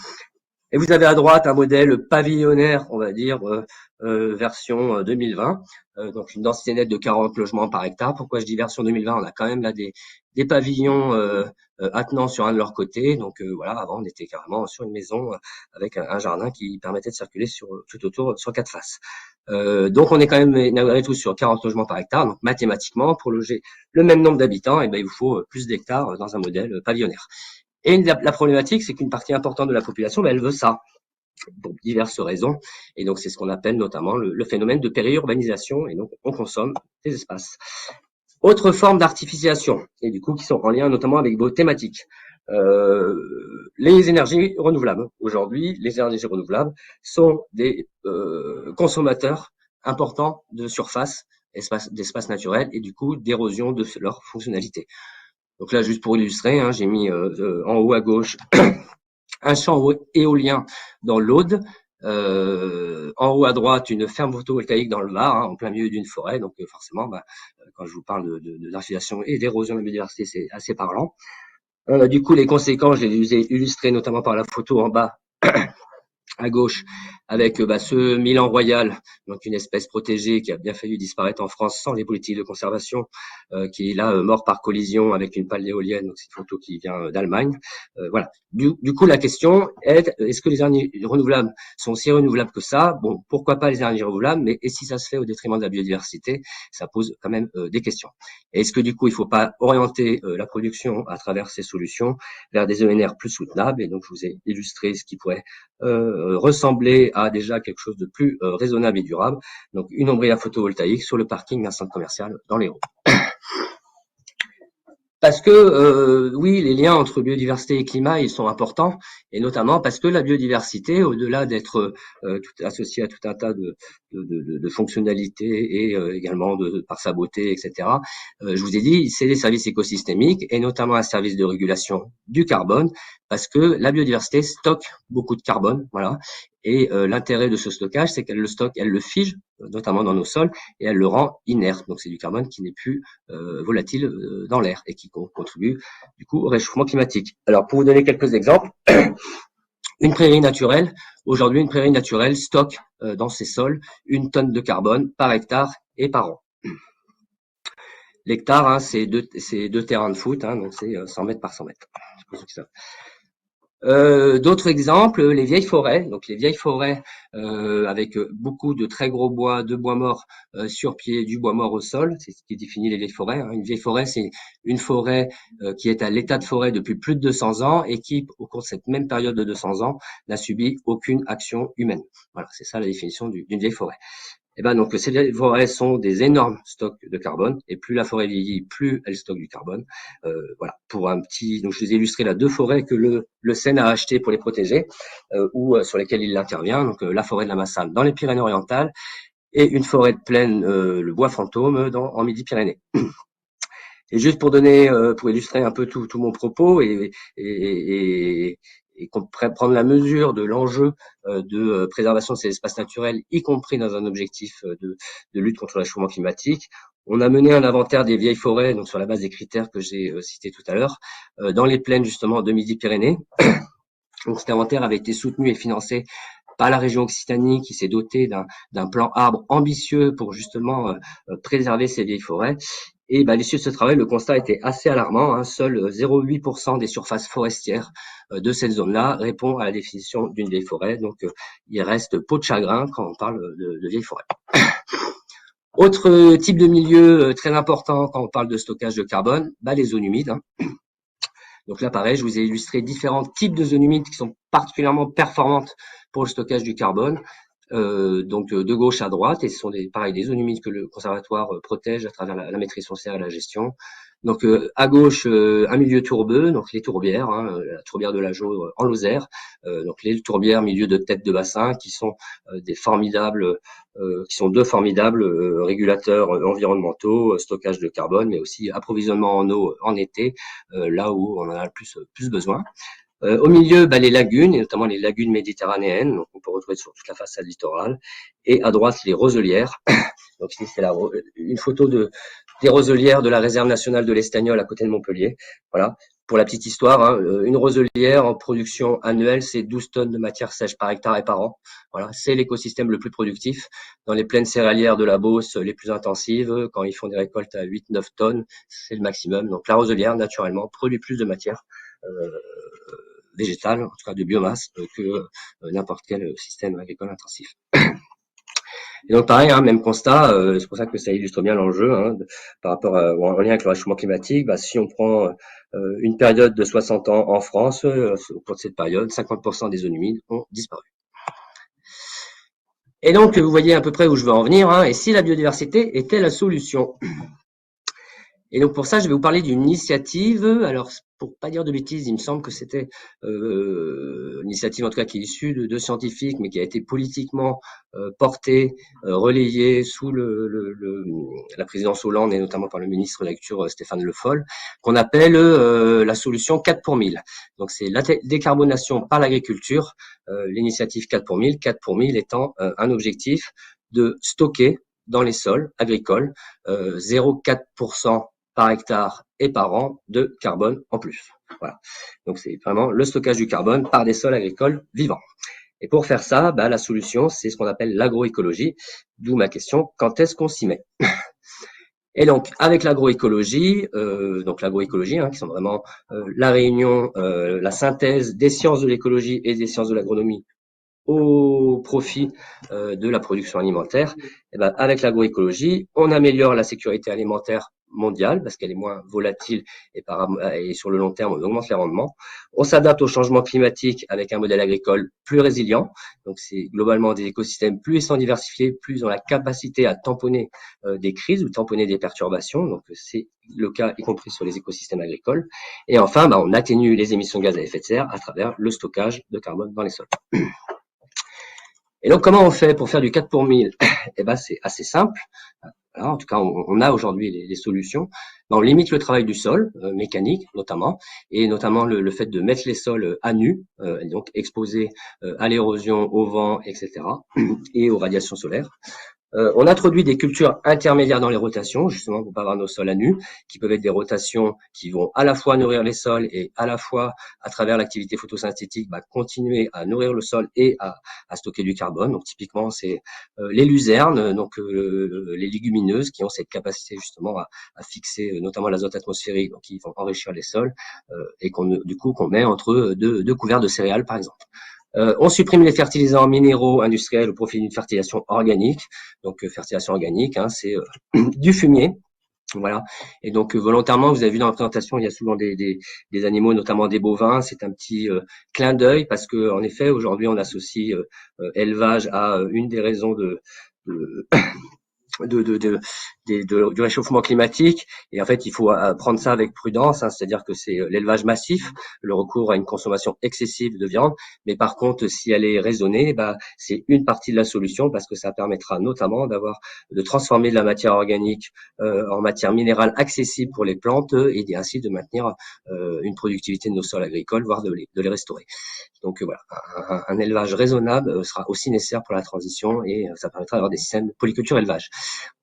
Et vous avez à droite un modèle pavillonnaire, on va dire, version 2020, donc une densité nette de 40 logements par hectare. Pourquoi je dis version 2020? On a quand même là des pavillons attenants sur un de leurs côtés. Donc voilà, avant on était carrément sur une maison avec un jardin qui permettait de circuler tout autour sur 4 faces. Donc on est quand même malgré tout sur 40 logements par hectare. Donc mathématiquement, pour loger le même nombre d'habitants, il vous faut plus d'hectares dans un modèle pavillonnaire. Et la problématique, c'est qu'une partie importante de la population, elle veut ça, pour diverses raisons. Et donc, c'est ce qu'on appelle notamment le phénomène de périurbanisation. Et donc, on consomme des espaces. Autre forme d'artificialisation, et du coup, qui sont en lien notamment avec vos thématiques. Les énergies renouvelables. Aujourd'hui, les énergies renouvelables sont des consommateurs importants de surface, d'espace naturel, et du coup, d'érosion de leur fonctionnalité. Donc là, juste pour illustrer, j'ai mis en haut à gauche un champ éolien dans l'Aude, en haut à droite une ferme photovoltaïque dans le Var, en plein milieu d'une forêt. Donc forcément, quand je vous parle d'infiltration et d'érosion de la biodiversité, c'est assez parlant. Du coup, les conséquences, je les ai illustrées notamment par la photo en bas à gauche, avec ce Milan royal, donc une espèce protégée qui a bien failli disparaître en France sans les politiques de conservation, qui est là mort par collision avec une pale d'éolienne. Donc c'est une photo qui vient d'Allemagne. Voilà. Du coup, la question est, est-ce que les énergies renouvelables sont si renouvelables que ça? Bon, pourquoi pas les énergies renouvelables, mais et si ça se fait au détriment de la biodiversité? Ça pose quand même des questions. Et est-ce que du coup, il ne faut pas orienter la production à travers ces solutions vers des ENR plus soutenables? Et donc, je vous ai illustré ce qui pourrait ressembler à déjà quelque chose de plus raisonnable et durable. Donc, une ombrière photovoltaïque sur le parking d'un centre commercial dans l'Hérault. Parce que oui, les liens entre biodiversité et climat, ils sont importants, et notamment parce que la biodiversité, au-delà d'être associée à tout un tas de fonctionnalités et également par sa beauté, etc. Je vous ai dit, c'est des services écosystémiques et notamment un service de régulation du carbone, parce que la biodiversité stocke beaucoup de carbone, voilà. Et l'intérêt de ce stockage, c'est qu'elle le stocke, elle le fige, notamment dans nos sols, et elle le rend inerte. Donc c'est du carbone qui n'est plus volatile dans l'air et qui contribue du coup au réchauffement climatique. Alors pour vous donner quelques exemples, une prairie naturelle, aujourd'hui une prairie naturelle stocke dans ses sols 1 tonne de carbone par hectare et par an. L'hectare, hein, c'est deux terrains de foot, hein, donc c'est 100 mètres par 100 mètres. D'autres exemples, les vieilles forêts. Donc les vieilles forêts avec beaucoup de très gros bois, de bois mort sur pied, du bois mort au sol. C'est ce qui définit les vieilles forêts, hein. Une vieille forêt, c'est une forêt qui est à l'état de forêt depuis plus de 200 ans et qui, au cours de cette même période de 200 ans, n'a subi aucune action humaine. Voilà, c'est ça la définition d'une vieille forêt. Et ben donc ces vieilles forêts sont des énormes stocks de carbone, et plus la forêt vieillit, plus elle stocke du carbone. Voilà, pour un petit, donc je vous ai illustré là 2 forêts que le Seine a achetées pour les protéger, ou sur lesquelles il intervient. Donc la forêt de la Massane dans les Pyrénées-Orientales et une forêt de plaine, le bois fantôme en Midi-Pyrénées. Et juste pour donner, pour illustrer un peu tout mon propos et qu'on puisse prendre la mesure de l'enjeu de préservation de ces espaces naturels, y compris dans un objectif de lutte contre le réchauffement climatique. On a mené un inventaire des vieilles forêts, donc sur la base des critères que j'ai cités tout à l'heure, dans les plaines justement de Midi-Pyrénées. Donc cet inventaire avait été soutenu et financé par la région Occitanie, qui s'est dotée d'un plan arbre ambitieux pour justement préserver ces vieilles forêts. Et à l'issue de ce travail, le constat était assez alarmant, hein. Seul 0,8% des surfaces forestières de cette zone-là répond à la définition d'une vieille forêt. Donc, il reste peau de chagrin quand on parle de vieille forêt. Autre type de milieu très important quand on parle de stockage de carbone, les zones humides, hein. Donc là, pareil, je vous ai illustré différents types de zones humides qui sont particulièrement performantes pour le stockage du carbone. Donc de gauche à droite, et ce sont des zones humides que le conservatoire protège à travers la maîtrise foncière et la gestion. Donc à gauche, un milieu tourbeux, donc les tourbières, hein, la tourbière de la Jaue en Lozère, donc les tourbières milieu de tête de bassin qui sont deux formidables régulateurs environnementaux, stockage de carbone, mais aussi approvisionnement en eau en été, là où on en a le plus besoin. Au milieu, les lagunes, et notamment les lagunes méditerranéennes, donc on peut retrouver sur toute la façade littorale. Et à droite, les roselières. Donc ici, c'est une photo des roselières de la réserve nationale de l'Estagnol à côté de Montpellier. Voilà. Pour la petite histoire, hein, une roselière en production annuelle, c'est 12 tonnes de matière sèche par hectare et par an. Voilà, c'est l'écosystème le plus productif. Dans les plaines céréalières de la Beauce les plus intensives, quand ils font des récoltes à 8-9 tonnes, c'est le maximum. Donc la roselière, naturellement, produit plus de matière végétale, en tout cas de biomasse, que n'importe quel système agricole intensif. Et donc pareil, hein, même constat, c'est pour ça que ça illustre bien l'enjeu, hein, par rapport en lien avec le réchauffement climatique. Si on prend une période de 60 ans en France, au cours de cette période, 50% des zones humides ont disparu. Et donc vous voyez à peu près où je veux en venir, hein, et si la biodiversité était la solution. Et donc pour ça, je vais vous parler d'une initiative. Alors pour pas dire de bêtises, il me semble que c'était une initiative en tout cas qui est issue de scientifiques, mais qui a été politiquement portée, relayée sous la présidence Hollande et notamment par le ministre de l'Agriculture Stéphane Le Foll, qu'on appelle la solution 4 pour 1000. Donc c'est la décarbonation par l'agriculture, l'initiative 4 pour 1000, 4 pour 1000 étant un objectif de stocker dans les sols agricoles 0,4% par hectare et par an de carbone en plus. Voilà. Donc c'est vraiment le stockage du carbone par des sols agricoles vivants. Et pour faire ça, la solution, c'est ce qu'on appelle l'agroécologie, d'où ma question, quand est-ce qu'on s'y met? Et donc, avec l'agroécologie, hein, qui sont vraiment la réunion, la synthèse des sciences de l'écologie et des sciences de l'agronomie au profit de la production alimentaire, avec l'agroécologie, on améliore la sécurité alimentaire mondiale parce qu'elle est moins volatile et sur le long terme, on augmente les rendements. On s'adapte au changement climatique avec un modèle agricole plus résilient. Donc, c'est globalement des écosystèmes plus et sont diversifiés, plus ils ont la capacité à tamponner des crises ou tamponner des perturbations. Donc, c'est le cas y compris sur les écosystèmes agricoles. Et enfin, on atténue les émissions de gaz à effet de serre à travers le stockage de carbone dans les sols. Et donc, comment on fait pour faire du 4 pour 1000? Eh ben, c'est assez simple. Voilà, en tout cas, on a aujourd'hui les solutions. On limite le travail du sol, mécanique notamment, et notamment le fait de mettre les sols à nu, donc exposés à l'érosion, au vent, etc., et aux radiations solaires. On introduit des cultures intermédiaires dans les rotations, justement pour pas avoir nos sols à nu, qui peuvent être des rotations qui vont à la fois nourrir les sols et à la fois, à travers l'activité photosynthétique, continuer à nourrir le sol et à stocker du carbone. Donc typiquement, c'est les luzernes, donc les légumineuses, qui ont cette capacité justement à fixer notamment l'azote atmosphérique, donc qui vont enrichir les sols et du coup qu'on met entre deux couverts de céréales, par exemple. On supprime les fertilisants minéraux industriels au profit d'une fertilisation organique. Donc, fertilisation organique, c'est du fumier. Voilà. Et donc, volontairement, vous avez vu dans la présentation, il y a souvent des animaux, notamment des bovins. C'est un petit clin d'œil parce que, en effet, aujourd'hui, on associe élevage à une des raisons du réchauffement climatique. Et en fait, il faut prendre ça avec prudence, c'est-à-dire que c'est l'élevage massif, le recours à une consommation excessive de viande. Mais par contre, si elle est raisonnée, c'est une partie de la solution parce que ça permettra notamment de transformer de la matière organique en matière minérale accessible pour les plantes et ainsi de maintenir une productivité de nos sols agricoles, voire de les restaurer. Donc voilà, un élevage raisonnable sera aussi nécessaire pour la transition et ça permettra d'avoir des systèmes de polyculture élevage.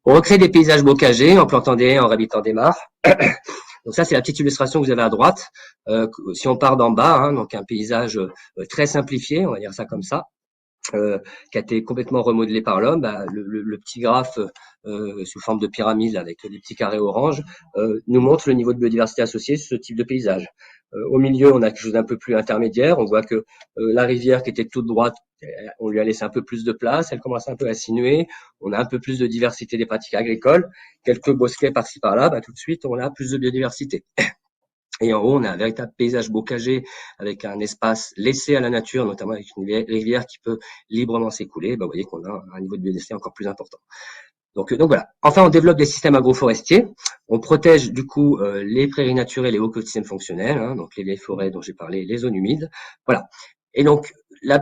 On recrée des paysages bocagers en plantant des haies, en réhabilitant des mares. Donc ça, c'est la petite illustration que vous avez à droite. Si on part d'en bas, donc un paysage très simplifié, on va dire ça comme ça, qui a été complètement remodelé par l'homme. Le petit graphe sous forme de pyramide avec des petits carrés orange nous montre le niveau de biodiversité associé sur ce type de paysage. Au milieu, on a quelque chose d'un peu plus intermédiaire. On voit que la rivière qui était toute droite, on lui a laissé un peu plus de place. Elle commence un peu à sinuer. On a un peu plus de diversité des pratiques agricoles. Quelques bosquets par-ci par-là. Tout de suite, on a plus de biodiversité. Et en haut, on a un véritable paysage bocager avec un espace laissé à la nature, notamment avec une rivière qui peut librement s'écouler. Vous voyez qu'on a un niveau de biodiversité encore plus important. Donc voilà. Enfin, on développe des systèmes agroforestiers. On protège du coup les prairies naturelles et écosystèmes fonctionnels, donc les vieilles forêts dont j'ai parlé, les zones humides. Voilà. Et donc les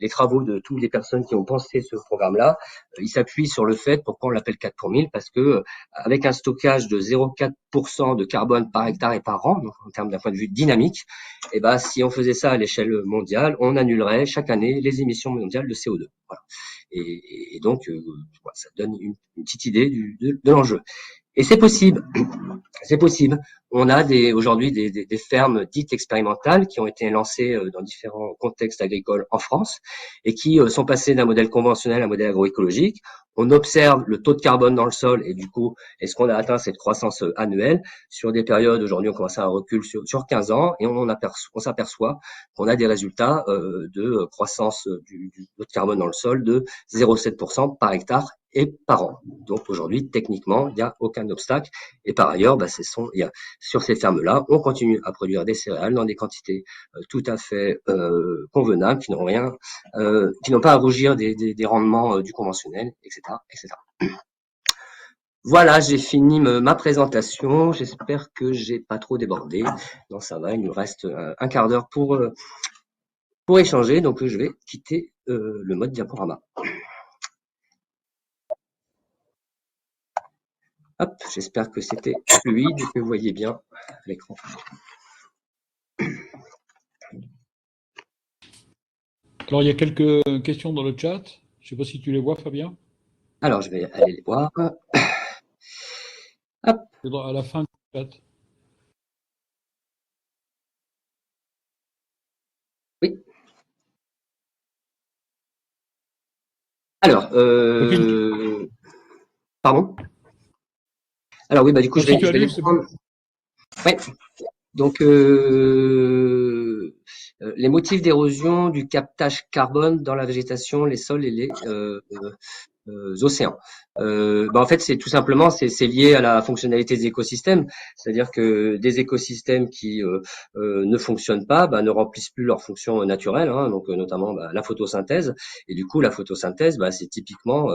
travaux de toutes les personnes qui ont pensé ce programme-là, ils s'appuient sur le fait pourquoi on l'appelle 4 pour 1000 parce que avec un stockage de 0,4% de carbone par hectare et par an, donc en termes d'un point de vue dynamique, si on faisait ça à l'échelle mondiale, on annulerait chaque année les émissions mondiales de CO2. Voilà. Et donc, ça donne une petite idée de l'enjeu. Et c'est possible. C'est possible. On a aujourd'hui des fermes dites expérimentales qui ont été lancées dans différents contextes agricoles en France et qui sont passées d'un modèle conventionnel à un modèle agroécologique. On observe le taux de carbone dans le sol et du coup, est-ce qu'on a atteint cette croissance annuelle sur des périodes, aujourd'hui on commence à un recul sur 15 ans et on s'aperçoit qu'on a des résultats de croissance du taux de carbone dans le sol de 0,7% par hectare et par an. Donc aujourd'hui, techniquement, il n'y a aucun obstacle. Et par ailleurs, sur ces fermes-là, on continue à produire des céréales dans des quantités tout à fait convenables, qui n'ont pas à rougir des rendements du conventionnel, etc., etc. Voilà, j'ai fini ma présentation. J'espère que j'ai pas trop débordé. Non, ça va. Il nous reste un quart d'heure pour échanger. Donc, je vais quitter le mode diaporama. Hop, j'espère que c'était fluide et que vous voyez bien l'écran. Alors, il y a quelques questions dans le chat. Je ne sais pas si tu les vois, Fabien. Alors, je vais aller les voir. Hop. À la fin du chat. Oui. Alors, pardon. Alors oui, du coup, je vais les prendre. Oui. Donc, les motifs d'érosion du captage carbone dans la végétation, les sols et océans. En fait, c'est tout simplement c'est lié à la fonctionnalité des écosystèmes, c'est-à-dire que des écosystèmes qui ne fonctionnent pas, ne remplissent plus leurs fonctions naturelles, hein, donc notamment la photosynthèse. Et du coup, la photosynthèse, c'est typiquement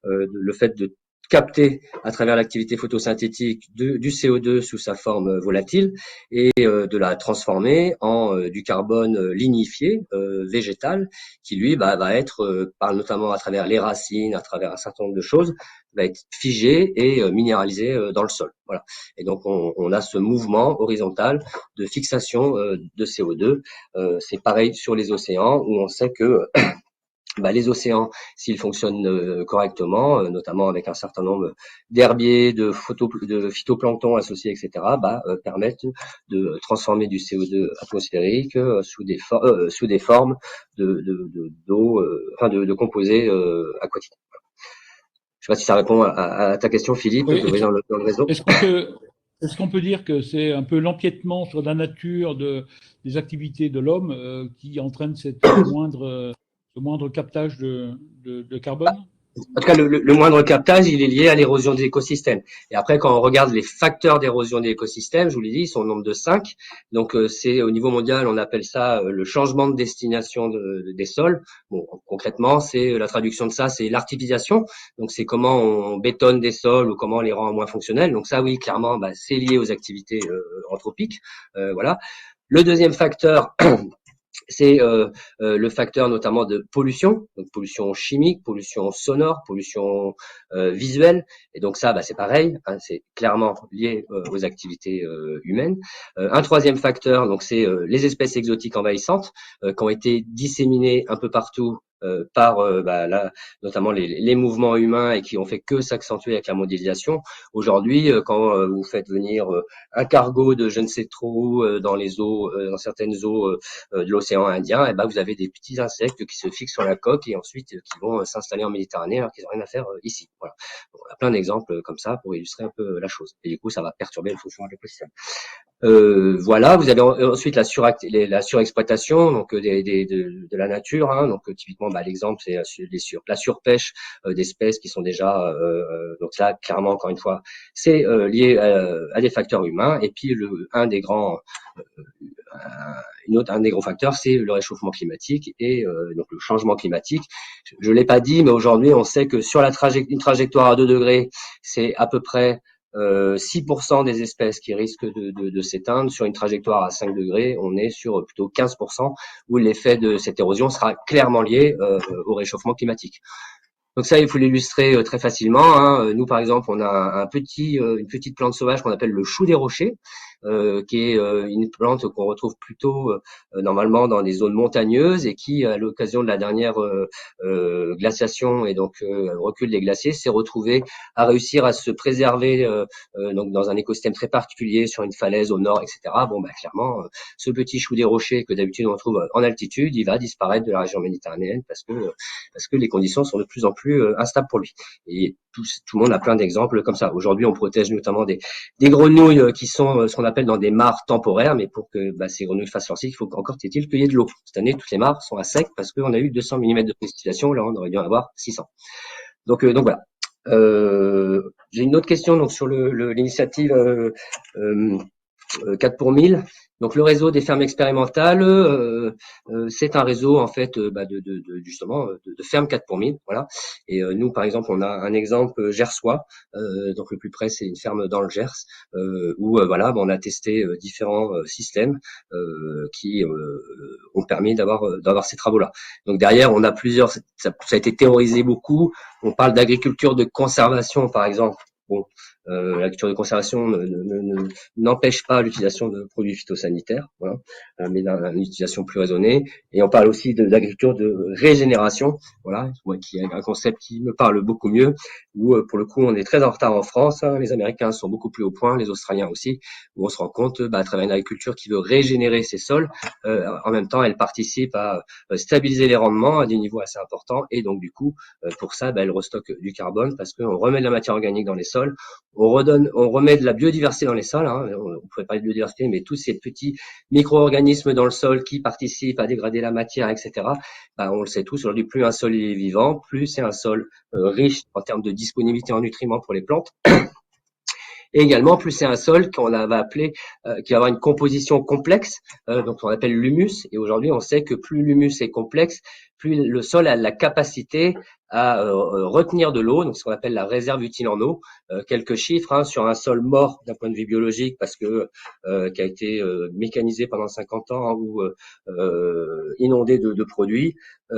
le fait de capter à travers l'activité photosynthétique du CO2 sous sa forme volatile et de la transformer en du carbone lignifié végétal qui lui va être notamment à travers les racines, à travers un certain nombre de choses, va être figé et minéralisé dans le sol. Voilà. Et donc on a ce mouvement horizontal de fixation de CO2. C'est pareil sur les océans où on sait que les océans, s'ils fonctionnent correctement, notamment avec un certain nombre d'herbiers, de phytoplancton associés, etc., permettent de transformer du CO2 atmosphérique sous des formes d'eau, de composés aquatiques. Je sais pas si ça répond à ta question, Philippe, Oui, que vous voyez dans le réseau. est-ce qu'on peut dire que c'est un peu l'empiètement sur la nature des activités de l'homme qui entraîne ce moindre captage de carbone? En tout cas, le moindre captage, il est lié à l'érosion des écosystèmes. Et après, quand on regarde les facteurs d'érosion des écosystèmes, je vous l'ai dit, ils sont au nombre de 5. Donc, c'est au niveau mondial, on appelle ça le changement de destination des sols. Bon, concrètement, c'est la traduction de ça, c'est l'artificialisation. Donc, c'est comment on bétonne des sols ou comment on les rend moins fonctionnels. Donc, ça, oui, clairement, c'est lié aux activités anthropiques. Voilà. Le deuxième facteur, c'est le facteur notamment de pollution, donc pollution chimique, pollution sonore, pollution visuelle. Et donc ça, c'est pareil, hein, c'est clairement lié aux activités humaines. Un troisième facteur, donc c'est les espèces exotiques envahissantes qui ont été disséminées un peu partout par notamment les mouvements humains et qui ont fait que s'accentuer avec la mondialisation. Aujourd'hui, quand vous faites venir un cargo de je ne sais trop où dans les eaux, dans certaines eaux de l'océan Indien, et vous avez des petits insectes qui se fixent sur la coque et ensuite qui vont s'installer en Méditerranée alors qu'ils n'ont rien à faire ici. Voilà. Donc, on a plein d'exemples comme ça pour illustrer un peu la chose. Et du coup, ça va perturber le fonctionnement de l'écosystème. Voilà, vous avez ensuite la surexploitation donc de la nature. Hein, donc typiquement, l'exemple c'est la surpêche d'espèces qui sont déjà donc là clairement encore une fois c'est lié à des facteurs humains. Et puis un des gros facteurs, c'est le réchauffement climatique et donc le changement climatique. Je l'ai pas dit, mais aujourd'hui on sait que sur une trajectoire à 2 degrés, c'est à peu près 6% des espèces qui risquent de s'éteindre. Sur une trajectoire à 5 degrés, on est sur plutôt 15% où l'effet de cette érosion sera clairement lié au réchauffement climatique. Donc ça, il faut l'illustrer très facilement. Hein. Nous, par exemple, on a une petite plante sauvage qu'on appelle le chou des rochers, qui est une plante qu'on retrouve plutôt normalement dans des zones montagneuses et qui, à l'occasion de la dernière glaciation et donc recul des glaciers, s'est retrouvé à réussir à se préserver donc dans un écosystème très particulier sur une falaise au nord, etc. Clairement, ce petit chou des rochers que d'habitude on trouve en altitude, il va disparaître de la région méditerranéenne parce que les conditions sont de plus en plus instables pour lui. Et tout le monde a plein d'exemples comme ça. Aujourd'hui, on protège notamment des grenouilles qui sont ce qu'on appelle dans des mares temporaires, mais pour que ces grenouilles fassent leur cycle, il faut encore qu'il y ait de l'eau. Cette année, toutes les mares sont à sec parce qu'on a eu 200 mm de précipitation, là on aurait dû en avoir 600. Donc voilà. J'ai une autre question donc sur l'initiative 4 pour 1000. Donc le réseau des fermes expérimentales, c'est un réseau en fait justement de fermes 4 pour 1000. Voilà. Et nous par exemple on a un exemple gersois. Donc le plus près c'est une ferme dans le Gers où on a testé différents systèmes qui ont permis d'avoir ces travaux-là. Donc derrière on a plusieurs. Ça a été théorisé beaucoup. On parle d'agriculture de conservation par exemple. Bon, l'agriculture de conservation n'empêche pas l'utilisation de produits phytosanitaires, voilà, mais d'une utilisation plus raisonnée. Et on parle aussi d'agriculture de régénération, voilà, qui est un concept qui me parle beaucoup mieux, où pour le coup on est très en retard en France, hein, les Américains sont beaucoup plus au point, les Australiens aussi, où on se rend compte à travers une agriculture qui veut régénérer ses sols, en même temps elle participe à stabiliser les rendements à des niveaux assez importants, et donc du coup pour ça elle restocke du carbone parce qu'on remet de la matière organique dans les sols, on remet de la biodiversité dans les sols. Hein. On pourrait parler de biodiversité, mais tous ces petits micro-organismes dans le sol qui participent à dégrader la matière, etc. On le sait tous aujourd'hui, plus un sol est vivant, plus c'est un sol riche en termes de disponibilité en nutriments pour les plantes. Et également, plus c'est un sol qu'on va appeler, qui va avoir une composition complexe, donc on appelle l'humus. Et aujourd'hui, on sait que plus l'humus est complexe, plus le sol a la capacité à retenir de l'eau, donc ce qu'on appelle la réserve utile en eau. Quelques chiffres hein, sur un sol mort d'un point de vue biologique, parce que qui a été mécanisé pendant 50 ans hein, ou inondé de produits.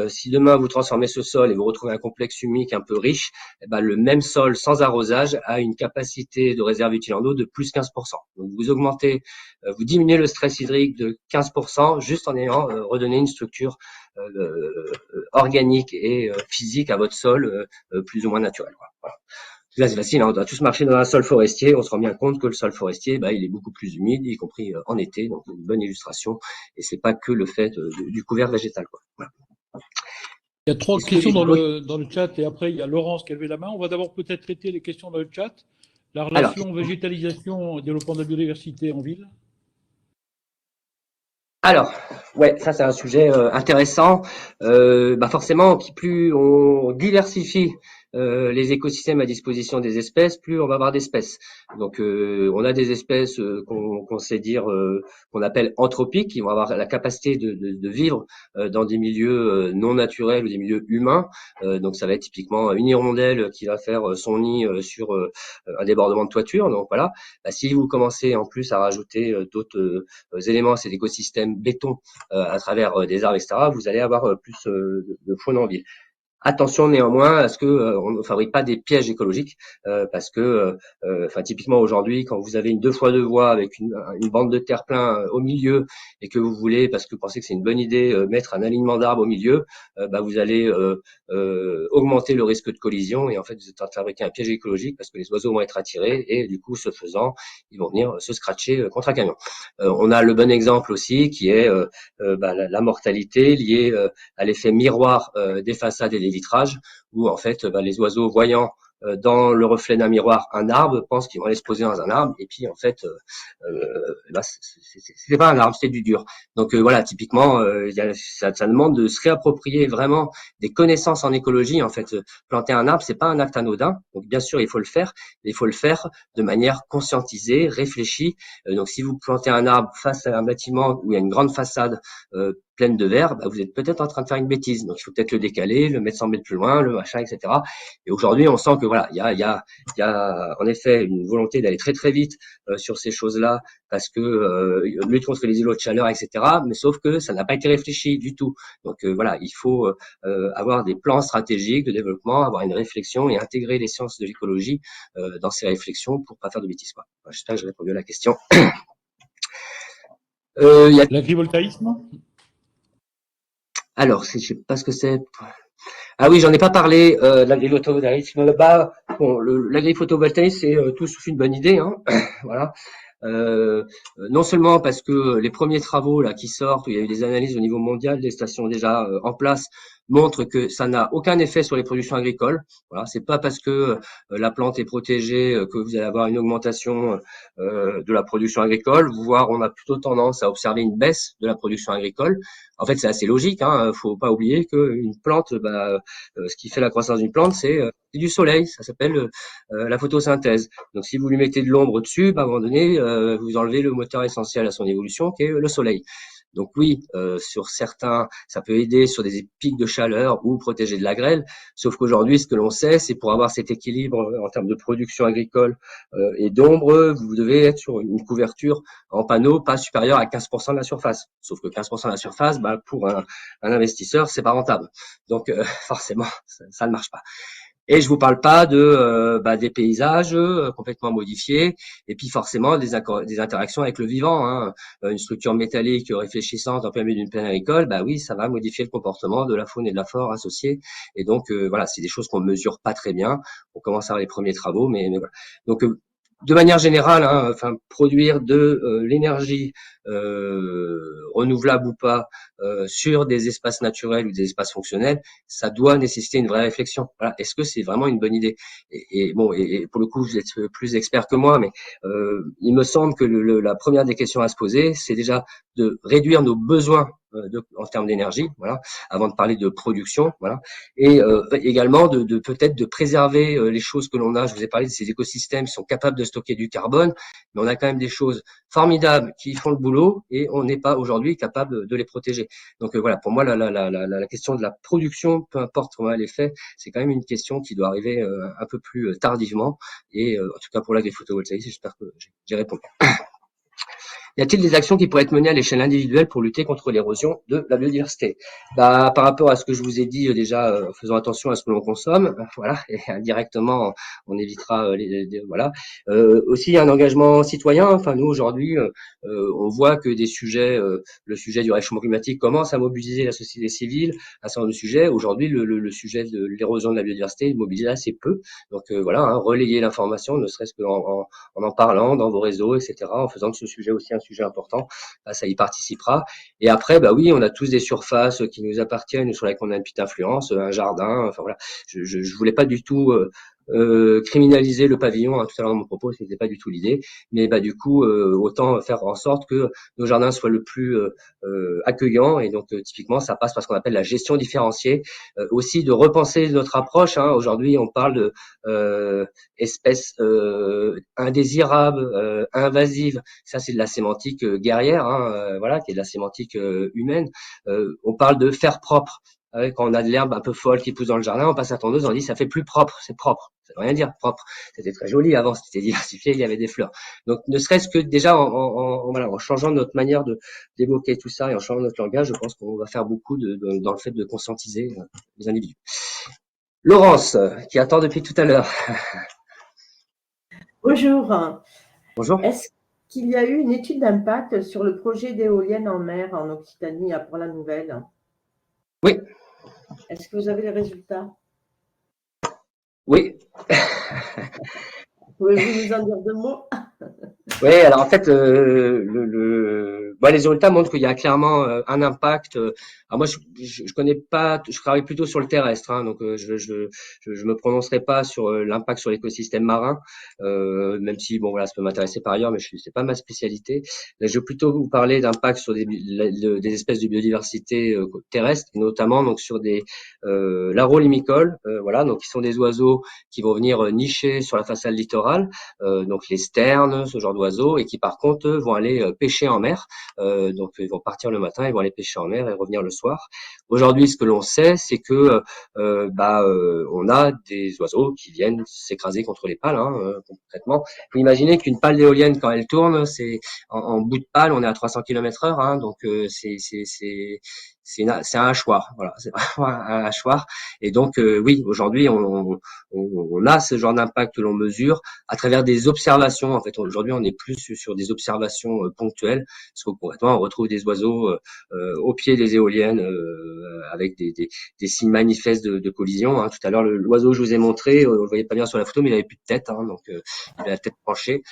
Si demain vous transformez ce sol et vous retrouvez un complexe humique un peu riche, le même sol sans arrosage a une capacité de réserve utile en eau de plus 15%. Donc vous augmentez, vous diminuez le stress hydrique de 15% juste en ayant redonné une structure organique et physique à votre sol plus ou moins naturel. Voilà. Là, c'est facile, hein, on doit tous marcher dans un sol forestier, on se rend bien compte que le sol forestier, il est beaucoup plus humide, y compris en été, donc une bonne illustration, et c'est pas que le fait du couvert végétal, quoi. Voilà. Il y a 3 questions dans le chat, et après il y a Laurence qui a levé la main. On va d'abord peut-être traiter les questions dans le chat. La relation végétalisation et développement de la biodiversité en ville. Alors, ouais, ça c'est un sujet intéressant. Forcément, plus on diversifie les écosystèmes à disposition des espèces, plus on va avoir d'espèces. Donc, on a des espèces qu'on sait dire qu'on appelle anthropiques, qui vont avoir la capacité de vivre dans des milieux non naturels ou des milieux humains. Donc, ça va être typiquement une hirondelle qui va faire son nid sur un débordement de toiture. Donc voilà. Si vous commencez en plus à rajouter d'autres éléments, cet écosystème béton à travers des arbres, etc., vous allez avoir plus de faune en ville. Attention néanmoins à ce que on ne fabrique pas des pièges écologiques parce que typiquement aujourd'hui quand vous avez une 2x2 voies avec une bande de terre-plein au milieu et que vous voulez parce que vous pensez que c'est une bonne idée mettre un alignement d'arbres au milieu, vous allez augmenter le risque de collision et en fait vous êtes en train de fabriquer un piège écologique parce que les oiseaux vont être attirés et du coup ce faisant ils vont venir se scratcher contre un camion. On a le bon exemple aussi qui est la mortalité liée à l'effet miroir des façades et des vitrages, où en fait les oiseaux voyant dans le reflet d'un miroir un arbre pensent qu'ils vont aller se poser dans un arbre et puis en fait c'est pas un arbre, c'est du dur. Donc voilà, typiquement ça demande de se réapproprier vraiment des connaissances en écologie. En fait, planter un arbre c'est pas un acte anodin. Donc bien sûr il faut le faire, mais il faut le faire de manière conscientisée, réfléchie. Donc si vous plantez un arbre face à un bâtiment où il y a une grande façade pleine de verre, vous êtes peut-être en train de faire une bêtise. Donc il faut peut-être le décaler, le mettre 100 mètres plus loin, le machin, etc. Et aujourd'hui, on sent que voilà, il y a en effet une volonté d'aller très très vite sur ces choses-là parce que lutte contre les îlots de chaleur, etc. Mais sauf que ça n'a pas été réfléchi du tout. Donc voilà, il faut avoir des plans stratégiques de développement, avoir une réflexion et intégrer les sciences de l'écologie dans ces réflexions pour pas faire de bêtises, quoi. J'espère que j'ai répondu à la question. L'agrivoltaïsme. Alors, je sais pas ce que c'est. Ah oui, j'en ai pas parlé. L'agrivoltaïsme là-bas. Bon, l'agrivoltaïsme, c'est tout sauf une bonne idée, hein. Voilà. Non seulement parce que les premiers travaux là qui sortent, où il y a eu des analyses au niveau mondial des stations déjà en place, montrent que ça n'a aucun effet sur les productions agricoles. Voilà, c'est pas parce que la plante est protégée que vous allez avoir une augmentation de la production agricole. Voire, on a plutôt tendance à observer une baisse de la production agricole. En fait, c'est assez logique. Hein. Faut pas oublier qu'une plante, ce qui fait la croissance d'une plante, c'est du soleil. Ça s'appelle la photosynthèse. Donc, si vous lui mettez de l'ombre dessus, à un moment donné, vous enlevez le moteur essentiel à son évolution, qui est le soleil. Donc oui, sur certains, ça peut aider sur des pics de chaleur ou protéger de la grêle. Sauf qu'aujourd'hui, ce que l'on sait, c'est pour avoir cet équilibre en termes de production agricole et d'ombre, vous devez être sur une couverture en panneau pas supérieure à 15% de la surface. Sauf que 15% de la surface, pour un investisseur, c'est pas rentable. Donc forcément, ça ne marche pas. Et je vous parle pas de des paysages complètement modifiés, et puis forcément des interactions avec le vivant. Hein. Une structure métallique réfléchissante en plein milieu d'une plaine agricole, oui, ça va modifier le comportement de la faune et de la flore associée. Et donc voilà, c'est des choses qu'on mesure pas très bien. On commence à avoir les premiers travaux, mais voilà. Donc de manière générale, hein, enfin, produire de l'énergie renouvelable ou pas sur des espaces naturels ou des espaces fonctionnels, ça doit nécessiter une vraie réflexion. Voilà. Est-ce que c'est vraiment une bonne idée? Et bon, et pour le coup, vous êtes plus expert que moi, mais il me semble que la première des questions à se poser, c'est déjà de réduire nos besoins en termes d'énergie, voilà, avant de parler de production, voilà, et également de peut-être de préserver les choses que l'on a. Je vous ai parlé de ces écosystèmes qui sont capables de stocker du carbone, mais on a quand même des choses formidables qui font le boulot et on n'est pas aujourd'hui capable de les protéger. Donc voilà, pour moi, la question de la production, peu importe comment elle est faite, c'est quand même une question qui doit arriver un peu plus tardivement. Et en tout cas pour l'agri-photovoltaïque, j'espère que j'ai répondu. Y a-t-il des actions qui pourraient être menées à l'échelle individuelle pour lutter contre l'érosion de la biodiversité? Par rapport à ce que je vous ai dit déjà, faisons attention à ce que l'on consomme, voilà, et indirectement, on évitera voilà. Aussi, il y a un engagement citoyen. Enfin, nous aujourd'hui, on voit que des sujets, le sujet du réchauffement climatique commence à mobiliser la société civile, un certain nombre de sujets. Aujourd'hui, le sujet de l'érosion de la biodiversité est mobilisé assez peu. Donc voilà, hein, relayer l'information, ne serait-ce en parlant dans vos réseaux, etc., en faisant de ce sujet aussi un sujet important, ça y participera. Et après, bah oui, on a tous des surfaces qui nous appartiennent, sur lesquelles on a une petite influence, un jardin, enfin voilà. Je voulais pas du tout criminaliser le pavillon, hein, tout à l'heure dans mon propos, c'était pas du tout l'idée, mais bah du coup, autant faire en sorte que nos jardins soient le plus accueillants, et donc typiquement, ça passe par ce qu'on appelle la gestion différenciée, aussi de repenser notre approche, hein. Aujourd'hui, on parle de espèces indésirables, invasives. Ça, c'est de la sémantique guerrière, hein, voilà, qui est de la sémantique humaine. On parle de faire propre. Quand on a de l'herbe un peu folle qui pousse dans le jardin, on passe à tondeuse, on dit ça fait plus propre, c'est propre. Ça veut rien dire, propre. C'était très joli avant, c'était diversifié, il y avait des fleurs. Donc, ne serait-ce que déjà voilà, en changeant notre manière d'évoquer tout ça et en changeant notre langage, je pense qu'on va faire beaucoup dans le fait de conscientiser les individus. Laurence, qui attend depuis tout à l'heure. Bonjour. Bonjour. Est-ce qu'il y a eu une étude d'impact sur le projet d'éolienne en mer en Occitanie à Port-la-Nouvelle? Oui. Est-ce que vous avez les résultats? Oui. Pouvez-vous nous en dire deux mots? Oui, alors en fait, les résultats montrent qu'il y a clairement un impact. Alors moi, je connais pas, je travaille plutôt sur le terrestre, hein, donc je me prononcerai pas sur l'impact sur l'écosystème marin, même si bon voilà, ça peut m'intéresser par ailleurs, mais c'est pas ma spécialité. Mais je vais plutôt vous parler d'impact sur des espèces de biodiversité terrestre, et notamment donc sur des larolimicoles, voilà, donc qui sont des oiseaux qui vont venir nicher sur la façade littorale. Donc les sternes, ce genre d'oiseaux, et qui par contre vont aller pêcher en mer. Donc ils vont partir le matin, ils vont aller pêcher en mer et revenir le soir. Aujourd'hui, ce que l'on sait, c'est que on a des oiseaux qui viennent s'écraser contre les pales, hein, concrètement. Il faut imaginer qu'une pale d'éolienne, quand elle tourne, c'est en bout de pale, on est à 300 km/h, hein, donc c'est un hachoir, voilà, c'est vraiment un hachoir. Et donc oui, aujourd'hui on a ce genre d'impact que l'on mesure à travers des observations. En fait, aujourd'hui, on est plus sur des observations ponctuelles, parce que concrètement, on retrouve des oiseaux au pied des éoliennes avec des signes manifestes de collision, hein. Tout à l'heure, l'oiseau que je vous ai montré, on le voyait pas bien sur la photo, mais il avait plus de tête, hein, donc il avait la tête penchée.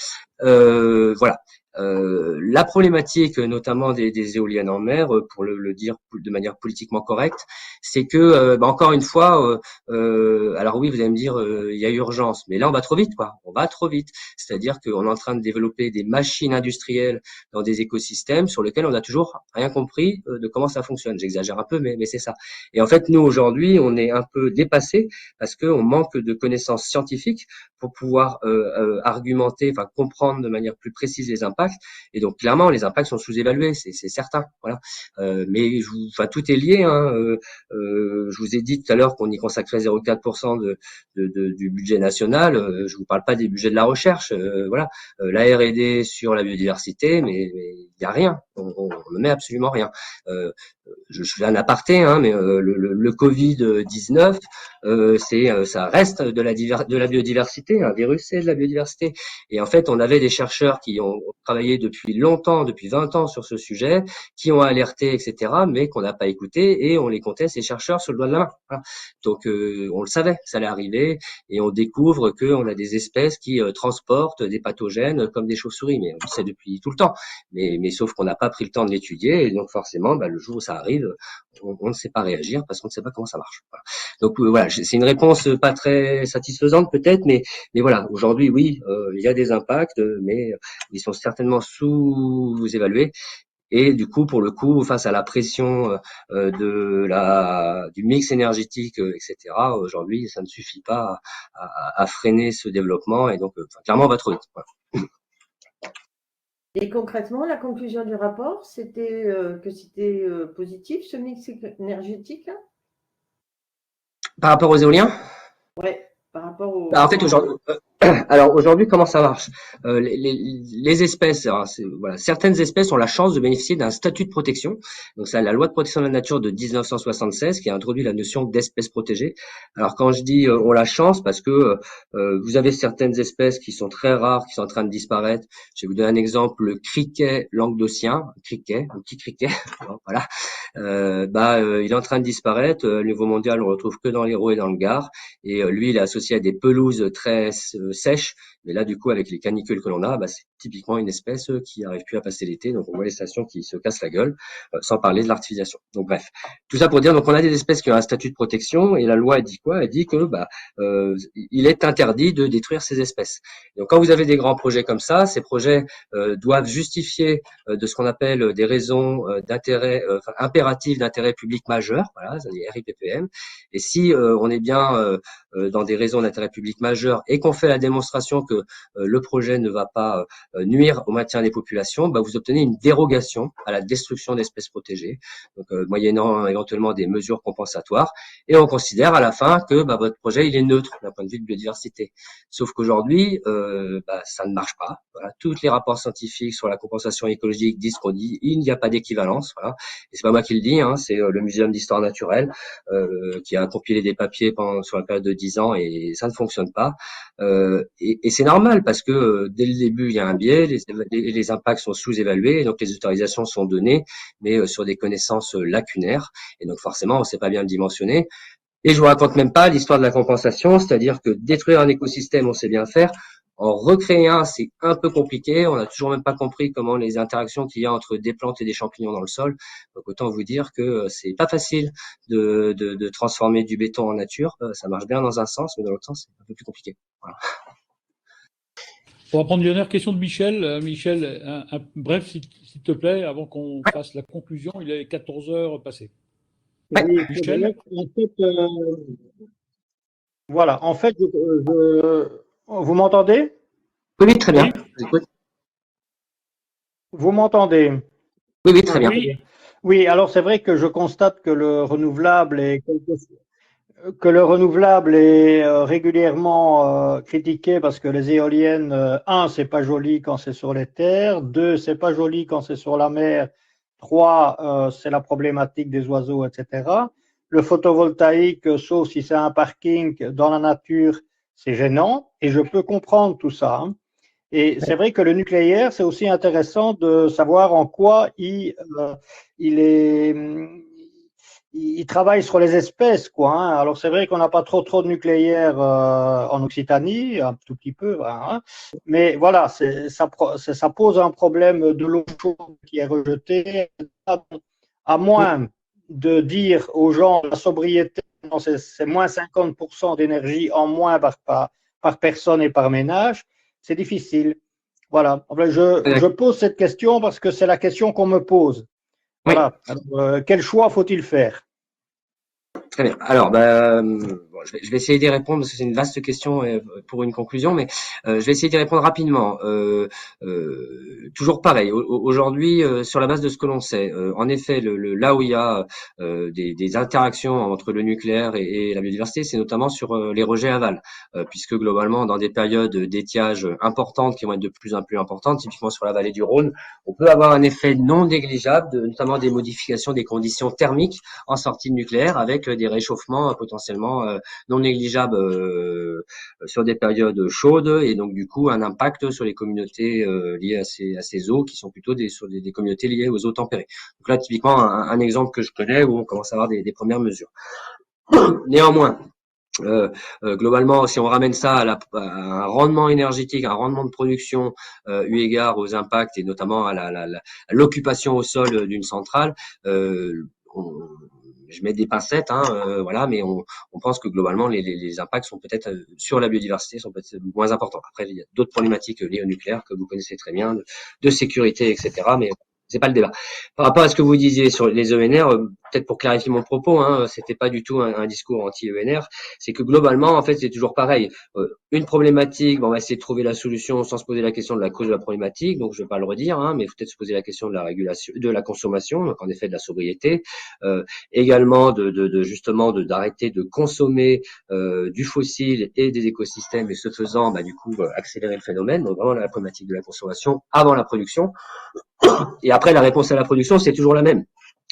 Voilà. La problématique, notamment des éoliennes en mer, pour le dire de manière politiquement correcte, c'est que, encore une fois, alors oui, vous allez me dire, il y a urgence, mais là on va trop vite, quoi. On va trop vite. C'est-à-dire qu'on est en train de développer des machines industrielles dans des écosystèmes sur lesquels on n'a toujours rien compris de comment ça fonctionne. J'exagère un peu, mais c'est ça. Et en fait, nous aujourd'hui, on est un peu dépassés parce qu'on manque de connaissances scientifiques pour pouvoir argumenter, enfin comprendre de manière plus précise les impacts. Et donc clairement, les impacts sont sous-évalués, c'est certain. Voilà. Mais tout est lié, hein. Je vous ai dit tout à l'heure qu'on y consacrait 0,4% du budget national. Je vous parle pas des budgets de la recherche. Voilà. La R&D sur la biodiversité, mais y a rien. On ne met absolument rien. Je fais un aparté, hein, mais le Covid-19, ça reste de la biodiversité. Un virus, c'est de la biodiversité. Et en fait, on avait des chercheurs qui ont travaillé depuis longtemps, depuis 20 ans sur ce sujet, qui ont alerté, etc., mais qu'on n'a pas écouté, et on les comptait, ces chercheurs, sur le doigt de la main. Voilà. Donc, on le savait, ça allait arriver, et on découvre qu'on a des espèces qui transportent des pathogènes comme des chauves-souris, mais on le sait depuis tout le temps. Mais sauf qu'on n'a pas pris le temps de l'étudier, et donc forcément, le jour où ça arrive, on ne sait pas réagir parce qu'on ne sait pas comment ça marche. Voilà. Donc voilà, c'est une réponse pas très satisfaisante peut-être, mais voilà, aujourd'hui oui, il y a des impacts, mais ils sont certainement sous-évalués. Et du coup, pour le coup, face à la pression du mix énergétique, etc., aujourd'hui, ça ne suffit pas à freiner ce développement, et donc clairement, on va trop vite. Voilà. Et concrètement, la conclusion du rapport, c'était que c'était positif, ce mix énergétique? Par rapport aux éoliens? Ouais, par rapport au… En fait, aujourd'hui, comment ça marche? Les espèces, voilà, certaines espèces ont la chance de bénéficier d'un statut de protection. Donc, c'est la loi de protection de la nature de 1976 qui a introduit la notion d'espèces protégées. Alors, quand je dis ont la chance, parce que vous avez certaines espèces qui sont très rares, qui sont en train de disparaître. Je vais vous donner un exemple: le criquet languedocien, un petit criquet, voilà. Il est en train de disparaître. Au niveau mondial, on le retrouve que dans l'Hérault et dans le Gard. Et lui, il est associé à des pelouses très sèches. Mais là, du coup, avec les canicules que l'on a, c'est typiquement une espèce qui n'arrive plus à passer l'été. Donc, on voit les stations qui se cassent la gueule, sans parler de l'artificialisation. Donc, bref. Tout ça pour dire, donc, on a des espèces qui ont un statut de protection, et la loi, elle dit quoi? Elle dit que, il est interdit de détruire ces espèces. Donc, quand vous avez des grands projets comme ça, ces projets doivent justifier de ce qu'on appelle des raisons d'intérêt, impératives d'intérêt public majeur. Voilà, c'est-à-dire RIPPM. Et si on est bien dans des raisons d'intérêt public majeur, et qu'on fait la démonstration que le projet ne va pas nuire au maintien des populations, vous obtenez une dérogation à la destruction d'espèces protégées, donc moyennant éventuellement des mesures compensatoires, et on considère à la fin que votre projet il est neutre d'un point de vue de biodiversité. Sauf qu'aujourd'hui, ça ne marche pas. Voilà. Tous les rapports scientifiques sur la compensation écologique disent il n'y a pas d'équivalence. Voilà. Et c'est pas moi qui le dis, hein, c'est le Muséum d'histoire naturelle qui a compilé des papiers sur la période de 10 ans, et ça ne fonctionne pas. Et c'est normal parce que dès le début, il y a un biais, les impacts sont sous-évalués, et donc les autorisations sont données, mais sur des connaissances lacunaires, et donc forcément, on ne sait pas bien le dimensionner. Et je vous raconte même pas l'histoire de la compensation, c'est-à-dire que détruire un écosystème, on sait bien faire. En recréer un, c'est un peu compliqué. On n'a toujours même pas compris comment les interactions qu'il y a entre des plantes et des champignons dans le sol. Donc autant vous dire que c'est pas facile de transformer du béton en nature. Ça marche bien dans un sens, mais dans l'autre sens, c'est un peu plus compliqué. Voilà. On va prendre une dernière question de Michel. Michel, bref, s'il te plaît, avant qu'on fasse la conclusion, il est 14 heures passées. Ouais. Oui, Michel. en fait, voilà. En fait, vous m'entendez? Oui, très bien. Oui. Vous m'entendez? Oui, très bien. Oui, alors c'est vrai que je constate que le renouvelable est régulièrement critiqué, parce que les éoliennes, c'est pas joli quand c'est sur les terres, 2, c'est pas joli quand c'est sur la mer, 3, c'est la problématique des oiseaux, etc. Le photovoltaïque, sauf si c'est un parking dans la nature, c'est gênant, et je peux comprendre tout ça, hein. Et c'est vrai que le nucléaire, c'est aussi intéressant de savoir en quoi il travaille sur les espèces, quoi, hein. Alors c'est vrai qu'on n'a pas trop de nucléaire en Occitanie, un tout petit peu, hein. Mais voilà, ça pose un problème de l'eau chaude qui est rejetée. À moins de dire aux gens la sobriété, c'est moins 50% d'énergie en moins par personne et par ménage. C'est difficile. Voilà. Je pose cette question parce que c'est la question qu'on me pose. Voilà. Alors, quel choix faut-il faire? Très bien. Alors, bon, je vais essayer d'y répondre parce que c'est une vaste question pour une conclusion, mais je vais essayer d'y répondre rapidement. Toujours pareil. Aujourd'hui, sur la base de ce que l'on sait, en effet, là où il y a des interactions entre le nucléaire et la biodiversité, c'est notamment sur les rejets aval, puisque globalement, dans des périodes d'étiage importantes qui vont être de plus en plus importantes, typiquement sur la vallée du Rhône, on peut avoir un effet non négligeable, notamment des modifications des conditions thermiques en sortie de nucléaire, avec des réchauffements potentiellement non négligeables sur des périodes chaudes, et donc du coup un impact sur les communautés liées à ces eaux qui sont plutôt sur des communautés liées aux eaux tempérées. Donc là, typiquement, un exemple que je connais où on commence à avoir des premières mesures. Néanmoins, globalement, si on ramène ça à un rendement énergétique, un rendement de production, eu égard aux impacts et notamment à l'occupation au sol d'une centrale, je mets des pincettes, voilà, mais on pense que globalement les impacts sont peut-être sur la biodiversité sont peut-être moins importants. Après, il y a d'autres problématiques liées au nucléaire que vous connaissez très bien, de sécurité, etc. Mais c'est pas le débat. Par rapport à ce que vous disiez sur les ENR, peut-être pour clarifier mon propos, c'était pas du tout un discours anti-ENR, c'est que globalement, en fait, c'est toujours pareil. Une problématique, on va essayer de trouver la solution sans se poser la question de la cause de la problématique, donc je vais pas le redire, mais peut-être se poser la question de la régulation, de la consommation, donc en effet de la sobriété, également justement d'arrêter de consommer du fossile et des écosystèmes, et ce faisant, du coup, accélérer le phénomène, donc vraiment la problématique de la consommation avant la production. Et après, la réponse à la production, c'est toujours la même.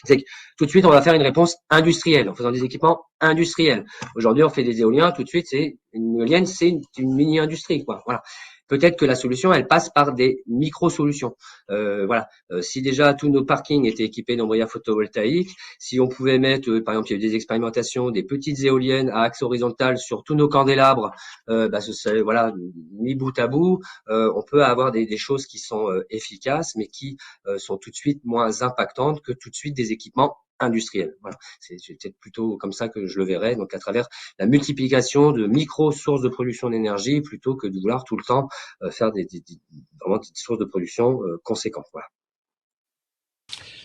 C'est que tout de suite, on va faire une réponse industrielle, en faisant des équipements industriels. Aujourd'hui, on fait des éoliens, tout de suite, une éolienne, c'est une mini-industrie, quoi. Voilà. Peut-être que la solution, elle passe par des micro-solutions. Voilà. Si déjà tous nos parkings étaient équipés d'ombrières photovoltaïques, si on pouvait mettre, par exemple, il y a eu des expérimentations, des petites éoliennes à axe horizontal sur tous nos candélabres, ce serait, voilà, mis bout à bout, on peut avoir des choses qui sont efficaces, mais qui sont tout de suite moins impactantes que tout de suite des équipements industriels. Voilà. C'est peut-être plutôt comme ça que je le verrais, donc à travers la multiplication de micro-sources de production d'énergie, plutôt que de vouloir tout le temps faire vraiment des sources de production conséquentes. Voilà.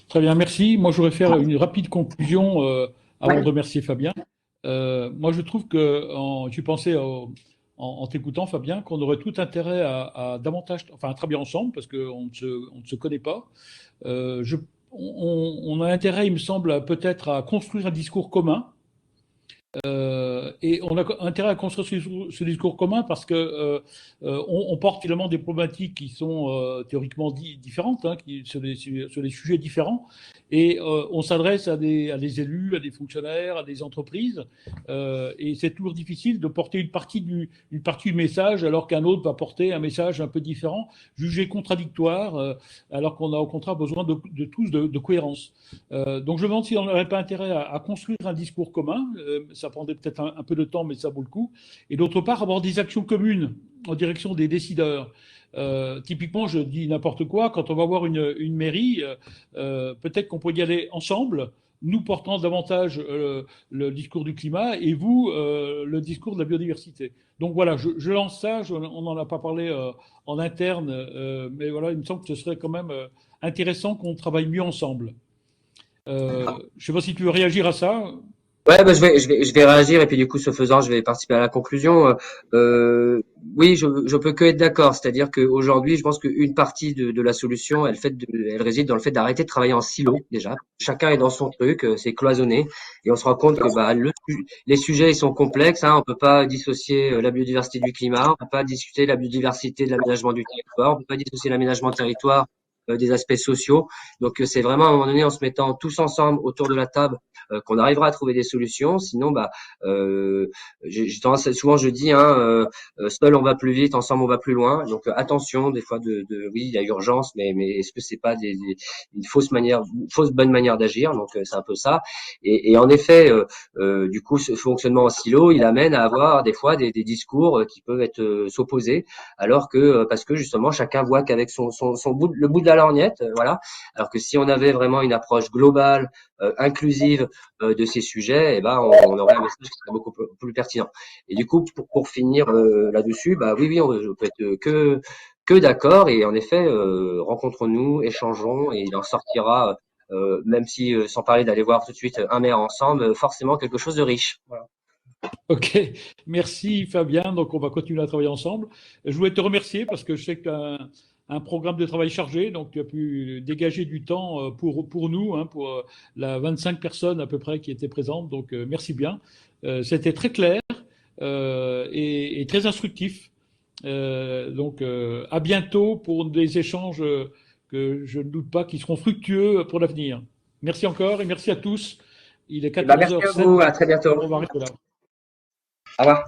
Très bien, merci. Moi, je voudrais faire une rapide conclusion avant de remercier Fabien. Moi, je trouve que j'ai pensé en t'écoutant, Fabien, qu'on aurait tout intérêt à davantage, à travailler ensemble, parce qu'on ne se connaît pas. On a intérêt, il me semble, peut-être à construire un discours commun. Et on a intérêt à construire ce discours commun parce que on porte finalement des problématiques qui sont théoriquement différentes, sur des sujets différents, et on s'adresse à des élus, à des fonctionnaires, à des entreprises, et c'est toujours difficile de porter une partie du message alors qu'un autre va porter un message un peu différent, jugé contradictoire, alors qu'on a au contraire besoin de tous de cohérence. Donc je me demande si on n'aurait pas intérêt à construire un discours commun. Ça prendrait peut-être un peu de temps, mais ça vaut le coup. Et d'autre part, avoir des actions communes en direction des décideurs. Typiquement, je dis n'importe quoi, quand on va voir une mairie, peut-être qu'on pourrait y aller ensemble, nous portant davantage le discours du climat et vous, le discours de la biodiversité. Donc voilà, je lance ça, on n'en a pas parlé en interne, mais voilà, il me semble que ce serait quand même intéressant qu'on travaille mieux ensemble. Je ne sais pas si tu veux réagir à ça. Ouais, je vais réagir et puis du coup, ce faisant, je vais participer à la conclusion. Oui, je peux que être d'accord. C'est-à-dire qu'aujourd'hui, je pense qu'une partie de la solution, elle réside dans le fait d'arrêter de travailler en silo déjà. Chacun est dans son truc, c'est cloisonné, et on se rend compte que les sujets ils sont complexes. On peut pas dissocier la biodiversité du climat, on peut pas discuter la biodiversité de l'aménagement du territoire, on peut pas dissocier l'aménagement du territoire des aspects sociaux. Donc c'est vraiment à un moment donné en se mettant tous ensemble autour de la table qu'on arrivera à trouver des solutions. Sinon, j'ai tendance, souvent je dis, seul on va plus vite, ensemble on va plus loin. Donc attention, des fois oui, il y a urgence, mais est-ce que c'est pas une fausse bonne manière d'agir? Donc c'est un peu ça. Et en effet, du coup, ce fonctionnement en silo, il amène à avoir des fois des discours qui peuvent être s'opposer, alors que parce que justement chacun voit qu'avec le bout de la lorgnette, voilà. Alors que si on avait vraiment une approche globale, inclusive de ces sujets, on aurait un message qui serait beaucoup plus pertinent. Et du coup, pour finir là-dessus, oui, on peut être que d'accord. Et en effet, rencontrons-nous, échangeons, et il en sortira même si, sans parler d'aller voir tout de suite un maire ensemble, forcément quelque chose de riche. Voilà. Ok, merci Fabien. Donc on va continuer à travailler ensemble. Je voulais te remercier parce que je sais que tu as un programme de travail chargé, donc tu as pu dégager du temps pour nous, hein, pour la 25 personnes à peu près qui étaient présentes. Donc merci bien. C'était très clair et très instructif. Donc à bientôt pour des échanges que je ne doute pas qui seront fructueux pour l'avenir. Merci encore et merci à tous. Il est Merci à vous, 14h07. à très bientôt. On va arrêter là. Au revoir.